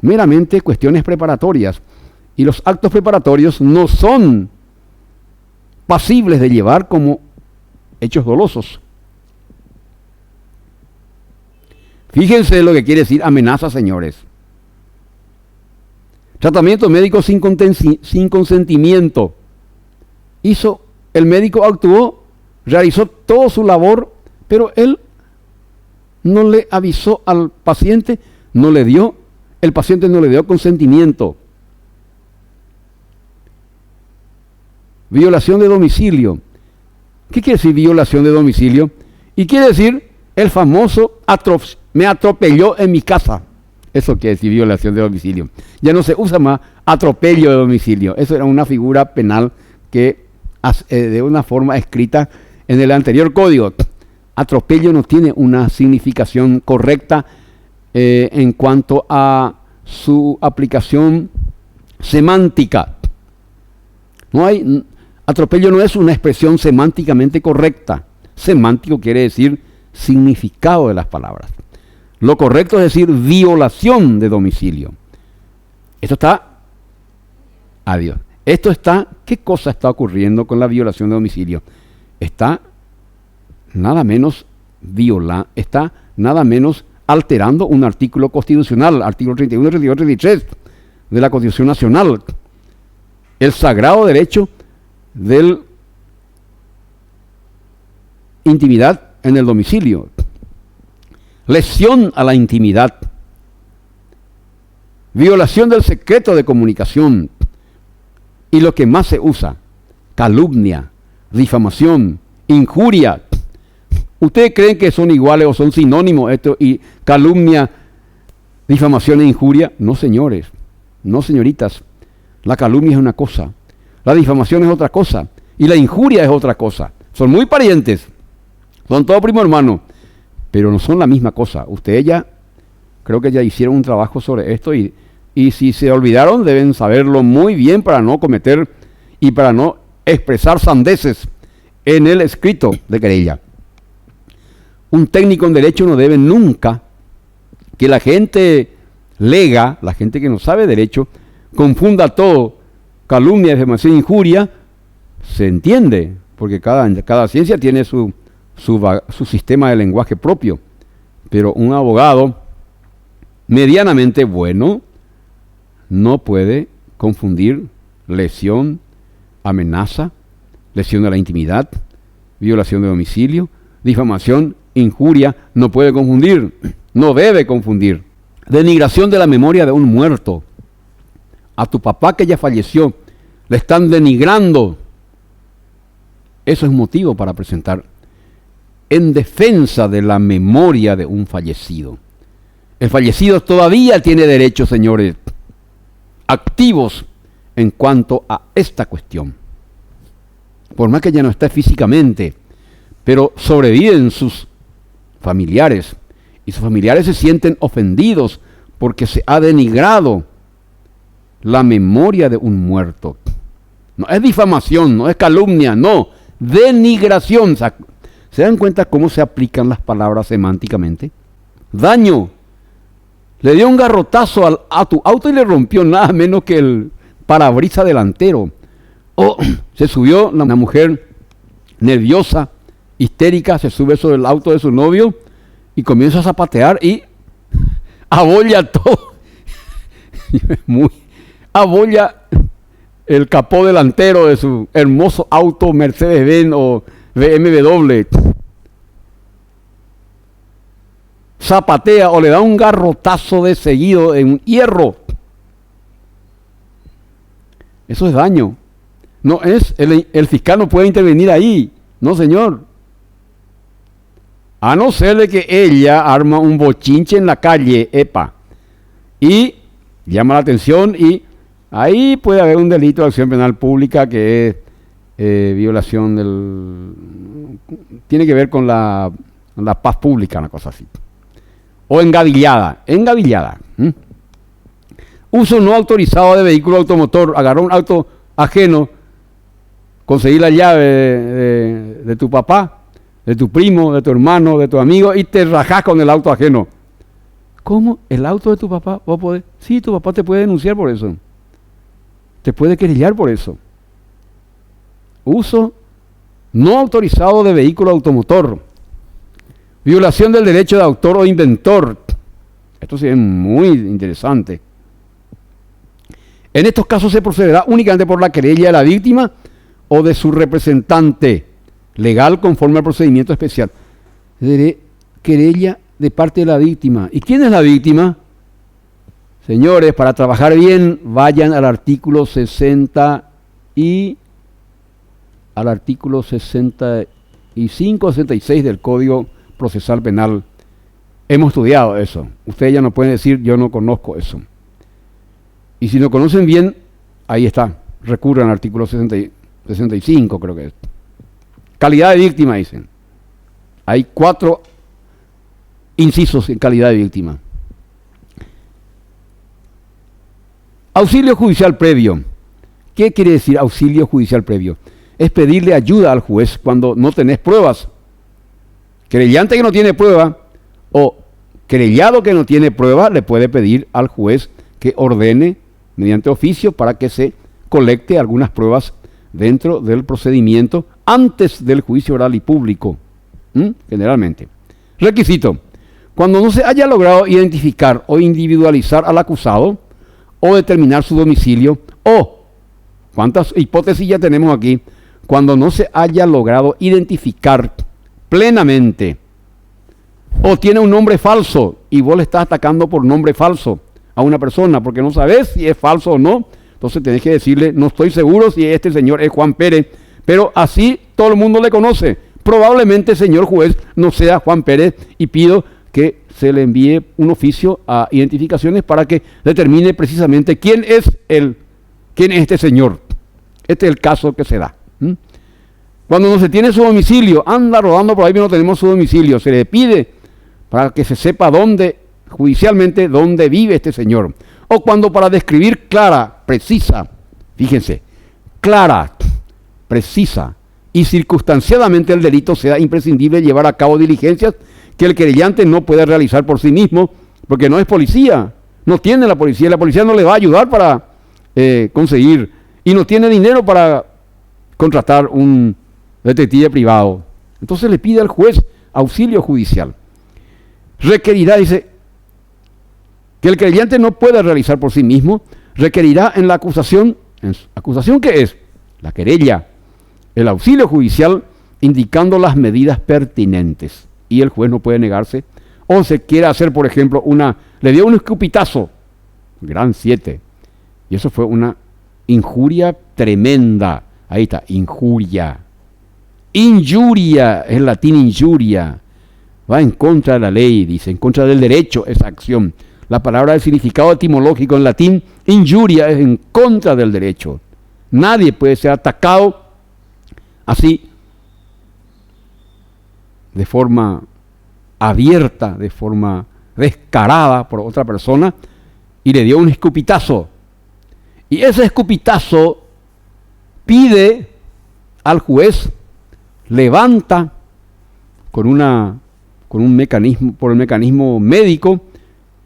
meramente cuestiones preparatorias. Y los actos preparatorios no son pasibles de llevar como hechos dolosos. Fíjense lo que quiere decir amenaza, señores. Tratamiento médico sin consentimiento. El médico actuó, realizó toda su labor, pero él no le avisó al paciente, el paciente no le dio consentimiento. Violación de domicilio. ¿Qué quiere decir violación de domicilio? Y quiere decir el famoso me atropelló en mi casa. Eso quiere decir violación de domicilio. Ya no se usa más atropello de domicilio. Eso era una figura penal que de una forma escrita en el anterior código. Atropello no tiene una significación correcta en cuanto a su aplicación semántica. Atropello no es una expresión semánticamente correcta. Semántico quiere decir significado de las palabras. Lo correcto es decir violación de domicilio. ¿Qué cosa está ocurriendo con la violación de domicilio? Está nada menos alterando un artículo constitucional, artículo 31, 32, 33 de la Constitución Nacional. El sagrado derecho de intimidad en el domicilio. Lesión a la intimidad. Violación del secreto de comunicación. Y lo que más se usa, calumnia, difamación, injuria. ¿Ustedes creen que son iguales o son sinónimos esto y calumnia, difamación e injuria? No, señores, no, señoritas. La calumnia es una cosa, la difamación es otra cosa y la injuria es otra cosa. Son muy parientes, son todos primo hermano, pero no son la misma cosa. Ustedes creo que ya hicieron un trabajo sobre esto y si se olvidaron deben saberlo muy bien para no cometer y para no expresar sandeces en el escrito de querella. Un técnico en derecho no debe nunca que la gente lega, la gente que no sabe derecho, confunda todo, calumnia, difamación, injuria. Se entiende, porque cada ciencia tiene su sistema de lenguaje propio, pero un abogado medianamente bueno no puede confundir lesión, amenaza, lesión de la intimidad, violación de domicilio, difamación, injuria, no puede confundir, no debe confundir. Denigración de la memoria de un muerto. A tu papá que ya falleció, le están denigrando. Eso es motivo para presentar en defensa de la memoria de un fallecido. El fallecido todavía tiene derechos, señores, activos en cuanto a esta cuestión. Por más que ya no esté físicamente, pero sobreviven sus familiares, y sus familiares se sienten ofendidos porque se ha denigrado la memoria de un muerto. No es difamación, no es calumnia, no, denigración. ¿Se dan cuenta cómo se aplican las palabras semánticamente? Daño. Le dio un garrotazo a tu auto y le rompió nada menos que el parabrisas delantero. O se subió una mujer nerviosa, histérica, se sube sobre el auto de su novio y comienza a zapatear y abolla todo. Abolla el capó delantero de su hermoso auto Mercedes-Benz o BMW. zapatea o le da un garrotazo de seguido en un hierro. Eso es daño. No es, el fiscal no puede intervenir ahí. No, señor. A no ser de que ella arma un bochinche en la calle, y llama la atención, y ahí puede haber un delito de acción penal pública que es violación tiene que ver con la paz pública, una cosa así. O engavillada. Uso no autorizado de vehículo automotor. Agarró un auto ajeno, conseguí la llave de tu papá, de tu primo, de tu hermano, de tu amigo, y te rajás con el auto ajeno. ¿Cómo? ¿El auto de tu papá? ¿Vos podés? Sí, tu papá te puede denunciar por eso. Te puede querellar por eso. Uso no autorizado de vehículo automotor. Violación del derecho de autor o inventor. Esto sí es muy interesante. En estos casos se procederá únicamente por la querella de la víctima o de su representante legal conforme al procedimiento especial. Querella de parte de la víctima. ¿Y quién es la víctima? Señores, para trabajar bien, vayan al artículo 60 y al artículo 65 o 66 del Código Procesal Penal. Hemos estudiado eso. Ustedes ya no pueden decir, yo no conozco eso. Y si no conocen bien, ahí está. Recurran al artículo 65, creo que es. Calidad de víctima, dicen. Hay 4 incisos en calidad de víctima. Auxilio judicial previo. ¿Qué quiere decir auxilio judicial previo? Es pedirle ayuda al juez cuando no tenés pruebas. Querellante que no tiene prueba o querellado que no tiene prueba le puede pedir al juez que ordene mediante oficio para que se colecte algunas pruebas dentro del procedimiento antes del juicio oral y público, generalmente. Requisito: cuando no se haya logrado identificar o individualizar al acusado o determinar su domicilio, o, ¿cuántas hipótesis ya tenemos aquí? Cuando no se haya logrado identificar plenamente, o tiene un nombre falso y vos le estás atacando por nombre falso a una persona porque no sabes si es falso o no, entonces tenés que decirle, no estoy seguro si este señor es Juan Pérez, pero así todo el mundo le conoce. Probablemente, señor juez, no sea Juan Pérez, y pido que se le envíe un oficio a identificaciones para que determine precisamente quién es este señor. Este es el caso que se da. Cuando no se tiene su domicilio, anda rodando por ahí, no tenemos su domicilio, se le pide para que se sepa judicialmente dónde vive este señor. O cuando para describir clara, precisa, fíjense, clara, precisa y circunstanciadamente el delito, sea imprescindible llevar a cabo diligencias que el querellante no puede realizar por sí mismo, porque no es policía, no tiene la policía no le va a ayudar para conseguir, y no tiene dinero para contratar un detective privado. Entonces le pide al juez auxilio judicial. Requerirá, dice, que el querellante no puede realizar por sí mismo, requerirá en la acusación, ¿acusación qué es? La querella, el auxilio judicial, indicando las medidas pertinentes, y el juez no puede negarse. O se quiere hacer, por ejemplo, le dio un escupitazo, gran 7, y eso fue una injuria tremenda. Ahí está, injuria. Injuria, es el latín injuria. Va en contra de la ley, dice, en contra del derecho esa acción. La palabra del significado etimológico en latín, injuria, es en contra del derecho. Nadie puede ser atacado así, de forma abierta, de forma descarada por otra persona, y le dio un escupitazo. Y ese escupitazo pide al juez, levanta por el mecanismo médico,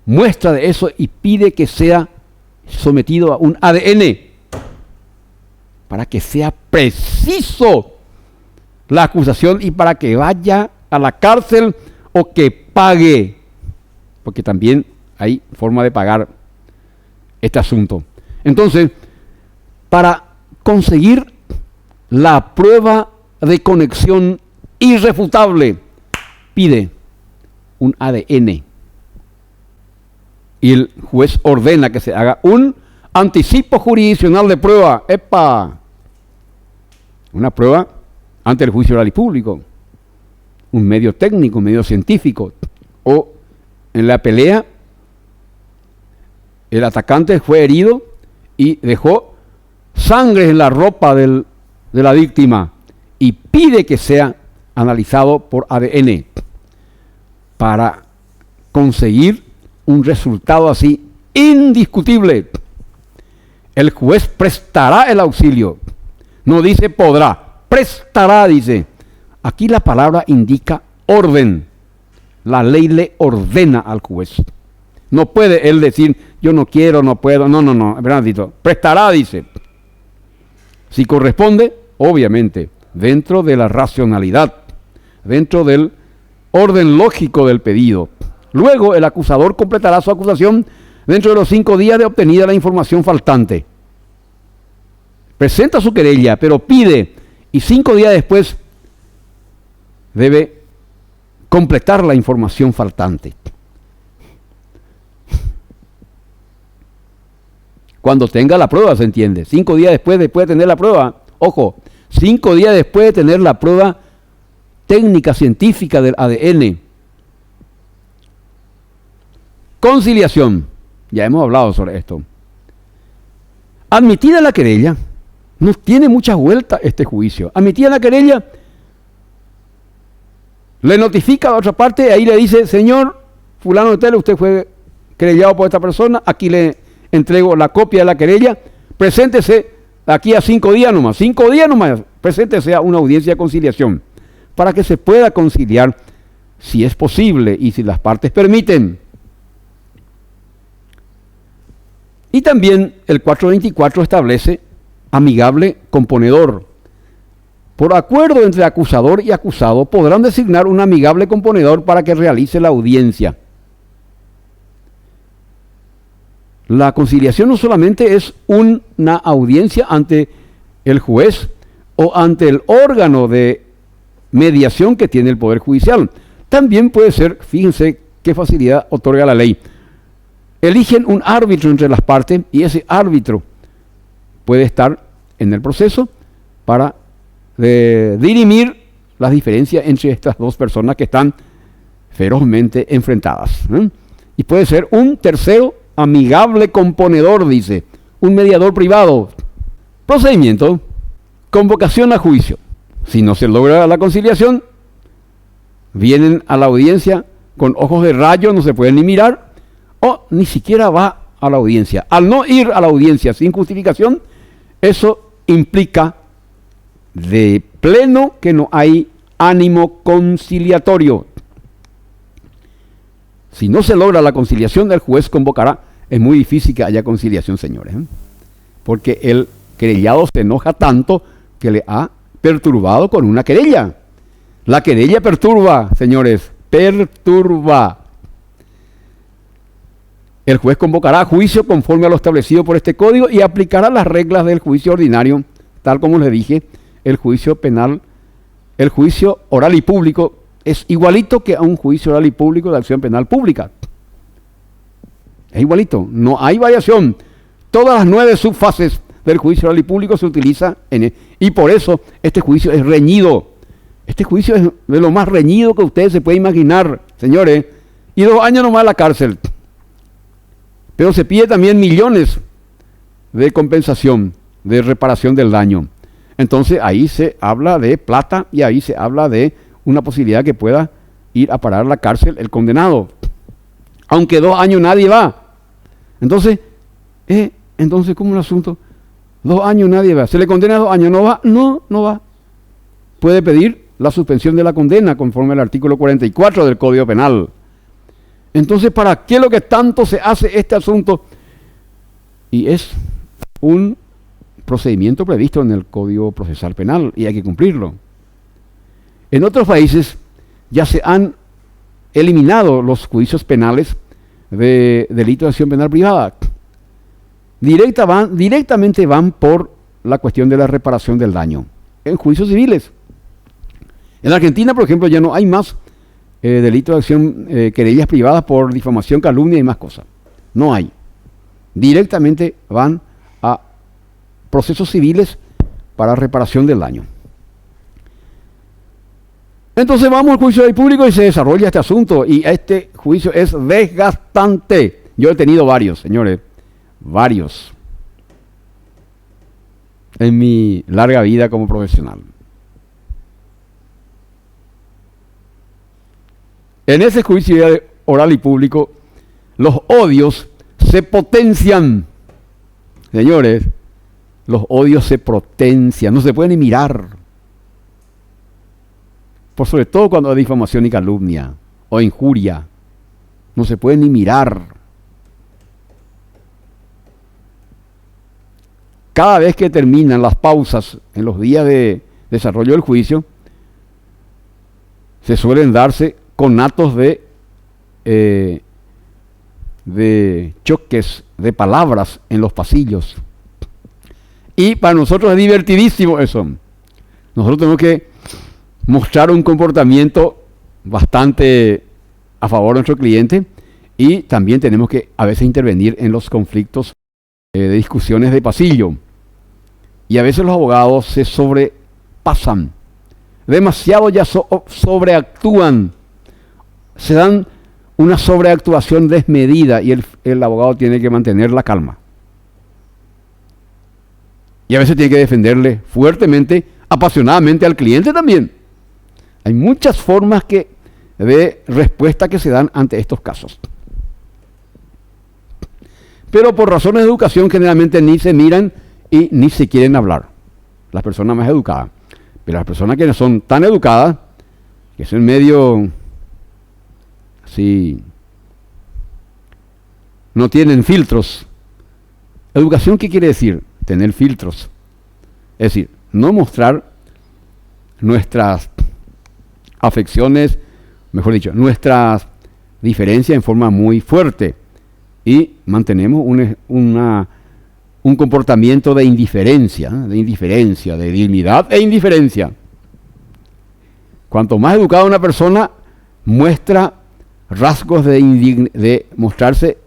muestra de eso y pide que sea sometido a un ADN para que sea preciso la acusación y para que vaya a la cárcel o que pague, porque también hay forma de pagar este asunto. Entonces, para conseguir la prueba de conexión irrefutable, pide un ADN y el juez ordena que se haga un anticipo jurisdiccional de prueba. ¡Epa! Una prueba ante el juicio oral y público, un medio técnico, un medio científico, o en la pelea el atacante fue herido y dejó sangre en la ropa de la víctima y pide que sea analizado por ADN para conseguir un resultado así indiscutible. El juez prestará el auxilio. No dice podrá, prestará, dice. Aquí la palabra indica orden. La ley le ordena al juez. No puede él decir, yo no quiero, no puedo. No, Bernardito. Prestará, dice. Si corresponde, obviamente, dentro de la racionalidad, dentro del orden lógico del pedido. Luego, el acusador completará su acusación dentro de los 5 días de obtenida la información faltante. Presenta su querella, pero pide, y 5 días después debe completar la información faltante. Cuando tenga la prueba, se entiende. 5 días después de tener la prueba, ojo, 5 días después de tener la prueba técnica científica del ADN. Conciliación. Ya hemos hablado sobre esto. Admitida la querella, no tiene muchas vueltas este juicio. Admitida la querella, le notifica a la otra parte y ahí le dice, señor fulano de tal, usted fue querellado por esta persona, aquí le entrego la copia de la querella, preséntese aquí a 5 días nomás, 5 días nomás, preséntese a una audiencia de conciliación, para que se pueda conciliar si es posible y si las partes permiten. Y también el 424 establece amigable componedor. Por acuerdo entre acusador y acusado podrán designar un amigable componedor para que realice la audiencia. La conciliación no solamente es una audiencia ante el juez o ante el órgano de mediación que tiene el Poder Judicial. También puede ser, fíjense qué facilidad otorga la ley. Eligen un árbitro entre las partes y ese árbitro puede estar en el proceso para dirimir las diferencias entre estas dos personas que están ferozmente enfrentadas. Y puede ser un tercero amigable componedor, dice, un mediador privado. Procedimiento, convocación a juicio. Si no se logra la conciliación, vienen a la audiencia con ojos de rayo, no se pueden ni mirar, o ni siquiera va a la audiencia. Al no ir a la audiencia sin justificación, eso implica de pleno que no hay ánimo conciliatorio. Si no se logra la conciliación, el juez convocará. Es muy difícil que haya conciliación, señores, porque el querellado se enoja tanto que le ha perturbado con una querella. La querella perturba, señores, perturba. El juez convocará a juicio conforme a lo establecido por este código y aplicará las reglas del juicio ordinario, tal como les dije. El juicio penal, el juicio oral y público es igualito que a un juicio oral y público de acción penal pública. Es igualito, no hay variación. Todas las 9 subfases del juicio oral y público se utilizan y por eso este juicio es reñido. Este juicio es de lo más reñido que ustedes se pueden imaginar, señores. Y 2 años nomás a la cárcel. Pero se pide también millones de compensación, de reparación del daño. Entonces ahí se habla de plata y ahí se habla de una posibilidad que pueda ir a parar a la cárcel el condenado. Aunque 2 años nadie va. Entonces, ¿cómo es el asunto? 2 años nadie va. ¿Se le condena 2 años? ¿No va? No, no va. Puede pedir la suspensión de la condena conforme al artículo 44 del Código Penal. Entonces, ¿para qué lo que tanto se hace este asunto? Y es un procedimiento previsto en el Código Procesal Penal y hay que cumplirlo. En otros países ya se han eliminado los juicios penales de delito de acción penal privada. Directamente van por la cuestión de la reparación del daño en juicios civiles. En Argentina, por ejemplo, ya no hay más delito de acción, querellas privadas por difamación, calumnia y más cosas. no hay. Directamente van a procesos civiles para reparación del daño. Entonces vamos al juicio del público y se desarrolla este asunto, y este juicio es desgastante. Yo he tenido varios, señores, varios, en mi larga vida como profesional. En ese juicio oral y público, los odios se potencian. Señores, los odios se potencian, no se pueden ni mirar. Por sobre todo cuando hay difamación y calumnia o injuria, no se pueden ni mirar. Cada vez que terminan las pausas en los días de desarrollo del juicio, se suelen darse conatos de choques de palabras en los pasillos. Y para nosotros es divertidísimo eso. Nosotros tenemos que mostrar un comportamiento bastante a favor de nuestro cliente, y también tenemos que a veces intervenir en los conflictos de discusiones de pasillo. Y a veces los abogados se sobrepasan, demasiado ya sobreactúan, se dan una sobreactuación desmedida, y el abogado tiene que mantener la calma. Y a veces tiene que defenderle fuertemente, apasionadamente al cliente también. Hay muchas formas de respuesta que se dan ante estos casos. Pero por razones de educación generalmente ni se miran y ni se quieren hablar. Las personas más educadas. Pero las personas que no son tan educadas, que son medio, así, no tienen filtros. ¿Educación qué quiere decir? Tener filtros. Es decir, no mostrar nuestras afecciones, mejor dicho, nuestras diferencias en forma muy fuerte, y mantenemos un comportamiento de indiferencia, de dignidad e indiferencia. Cuanto más educada una persona, muestra rasgos de mostrarse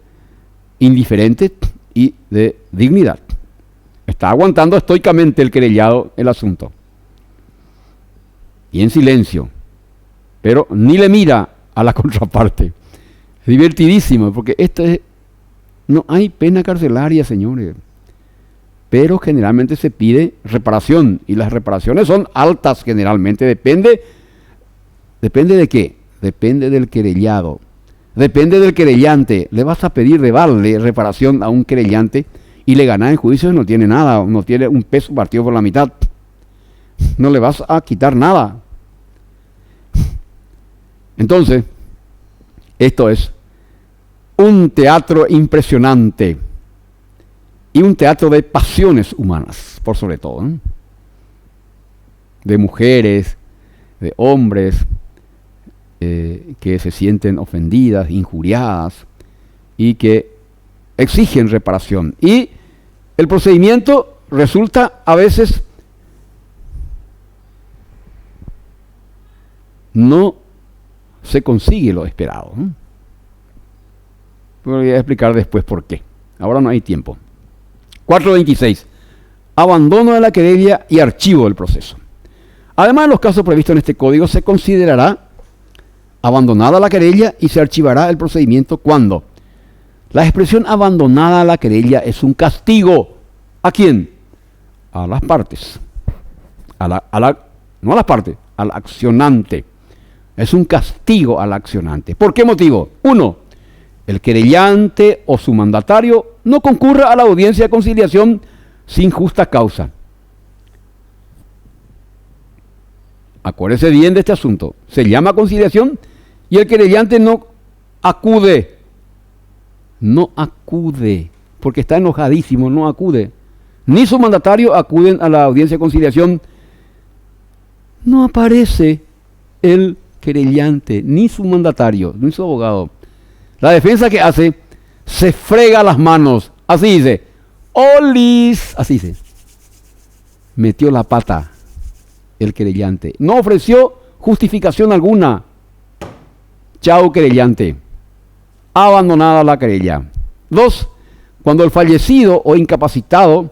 indiferente y de dignidad. Está aguantando estoicamente el querellado el asunto, y en silencio, pero ni le mira a la contraparte. Es divertidísimo, porque no hay pena carcelaria, señores, pero generalmente se pide reparación, y las reparaciones son altas generalmente. Depende de qué, depende del querellado, depende del querellante. Le vas a pedir de darle reparación a un querellante y le ganas en juicio, no tiene nada, no tiene un peso partido por la mitad, no le vas a quitar nada. Entonces, esto es un teatro impresionante, y un teatro de pasiones humanas, por sobre todo, ¿eh? De mujeres, de hombres que se sienten ofendidas, injuriadas, y que exigen reparación. Y el procedimiento resulta a veces no se consigue lo esperado, ¿eh? Voy a explicar después por qué. Ahora no hay tiempo. 426. Abandono de la querella y archivo del proceso. Además de los casos previstos en este código, se considerará abandonada la querella y se archivará el procedimiento cuando la expresión abandonada a la querella es un castigo. ¿A quién? A las partes. No a las partes, al accionante. Es un castigo al accionante. ¿Por qué motivo? 1. El querellante o su mandatario no concurra a la audiencia de conciliación sin justa causa. Acuérdese bien de este asunto. Se llama conciliación y el querellante no acude. No acude, porque está enojadísimo, no acude. Ni su mandatario acuden a la audiencia de conciliación. No aparece el querellante, ni su mandatario, ni su abogado. La defensa que hace, se frega las manos. Así dice, olis, así dice. Metió la pata el querellante. No ofreció justificación alguna. Chao querellante. Abandonada la querella. 2. Cuando fallecido o incapacitado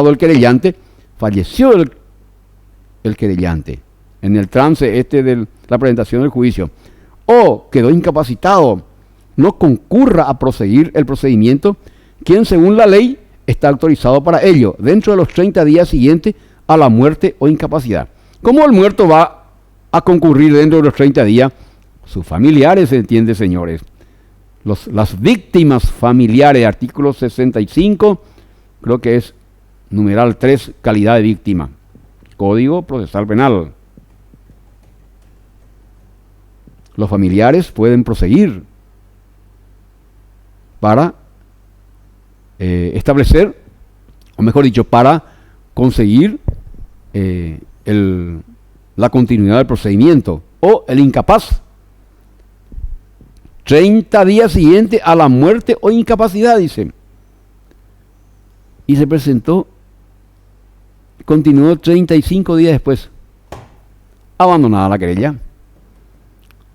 el querellante, falleció el querellante en el trance de la presentación del juicio, o quedó incapacitado, no concurra a proseguir el procedimiento quien según la ley está autorizado para ello, dentro de los 30 días siguientes a la muerte o incapacidad. ¿Cómo el muerto va a concurrir dentro de los 30 días? Sus familiares, ¿se entiende, señores? Las víctimas familiares, artículo 65, creo que es numeral 3, calidad de víctima. Código Procesal Penal. Los familiares pueden proseguir para establecer, o mejor dicho, para conseguir la continuidad del procedimiento, o el incapaz. 30 días siguientes a la muerte o incapacidad, dice. Y se presentó, continuó 35 días después, abandonada la querella.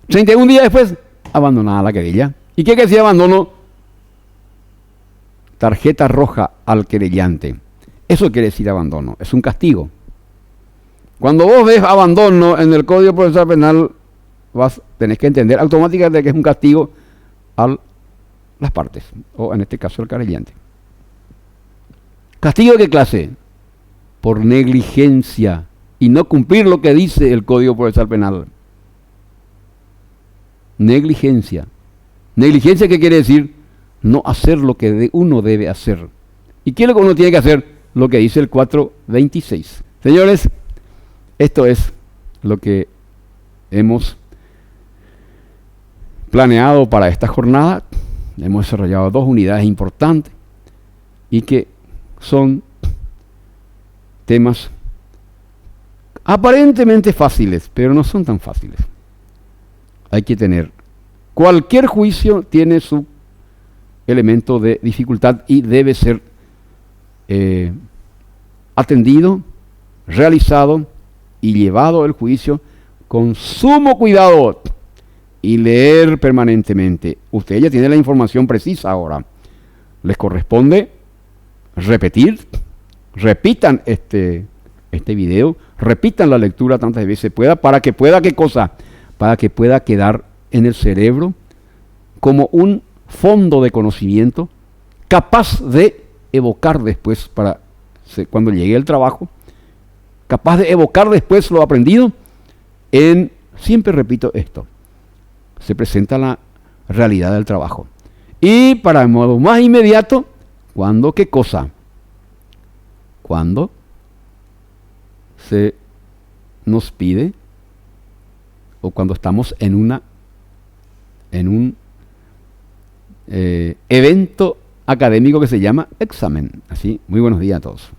31 días después, abandonada la querella. ¿Y qué decía abandono? Tarjeta roja al querellante. Eso quiere decir abandono, es un castigo. Cuando vos ves abandono en el Código Procesal Penal, tenés que entender automáticamente que es un castigo a las partes, o en este caso al querellante. ¿Castigo de qué clase? Por negligencia y no cumplir lo que dice el Código Procesal Penal. Negligencia. ¿Negligencia qué quiere decir? No hacer lo que uno debe hacer. ¿Y qué es lo que uno tiene que hacer? Lo que dice el 426. Señores, esto es lo que hemos planeado para esta jornada. Hemos desarrollado 2 unidades importantes y que son temas aparentemente fáciles, pero no son tan fáciles. Hay que tener, cualquier juicio tiene su elemento de dificultad y debe ser atendido, realizado y llevado el juicio con sumo cuidado y leer permanentemente. Usted ya tiene la información precisa ahora. Les corresponde repitan este video, repitan la lectura tantas veces pueda, para que pueda, ¿qué cosa? Para que pueda quedar en el cerebro como un fondo de conocimiento capaz de evocar después, cuando llegue el trabajo, capaz de evocar después lo aprendido siempre repito esto, se presenta la realidad del trabajo. Y para el modo más inmediato, ¿cuándo qué cosa? Cuando se nos pide, o cuando estamos en un evento académico que se llama examen. Así, muy buenos días a todos.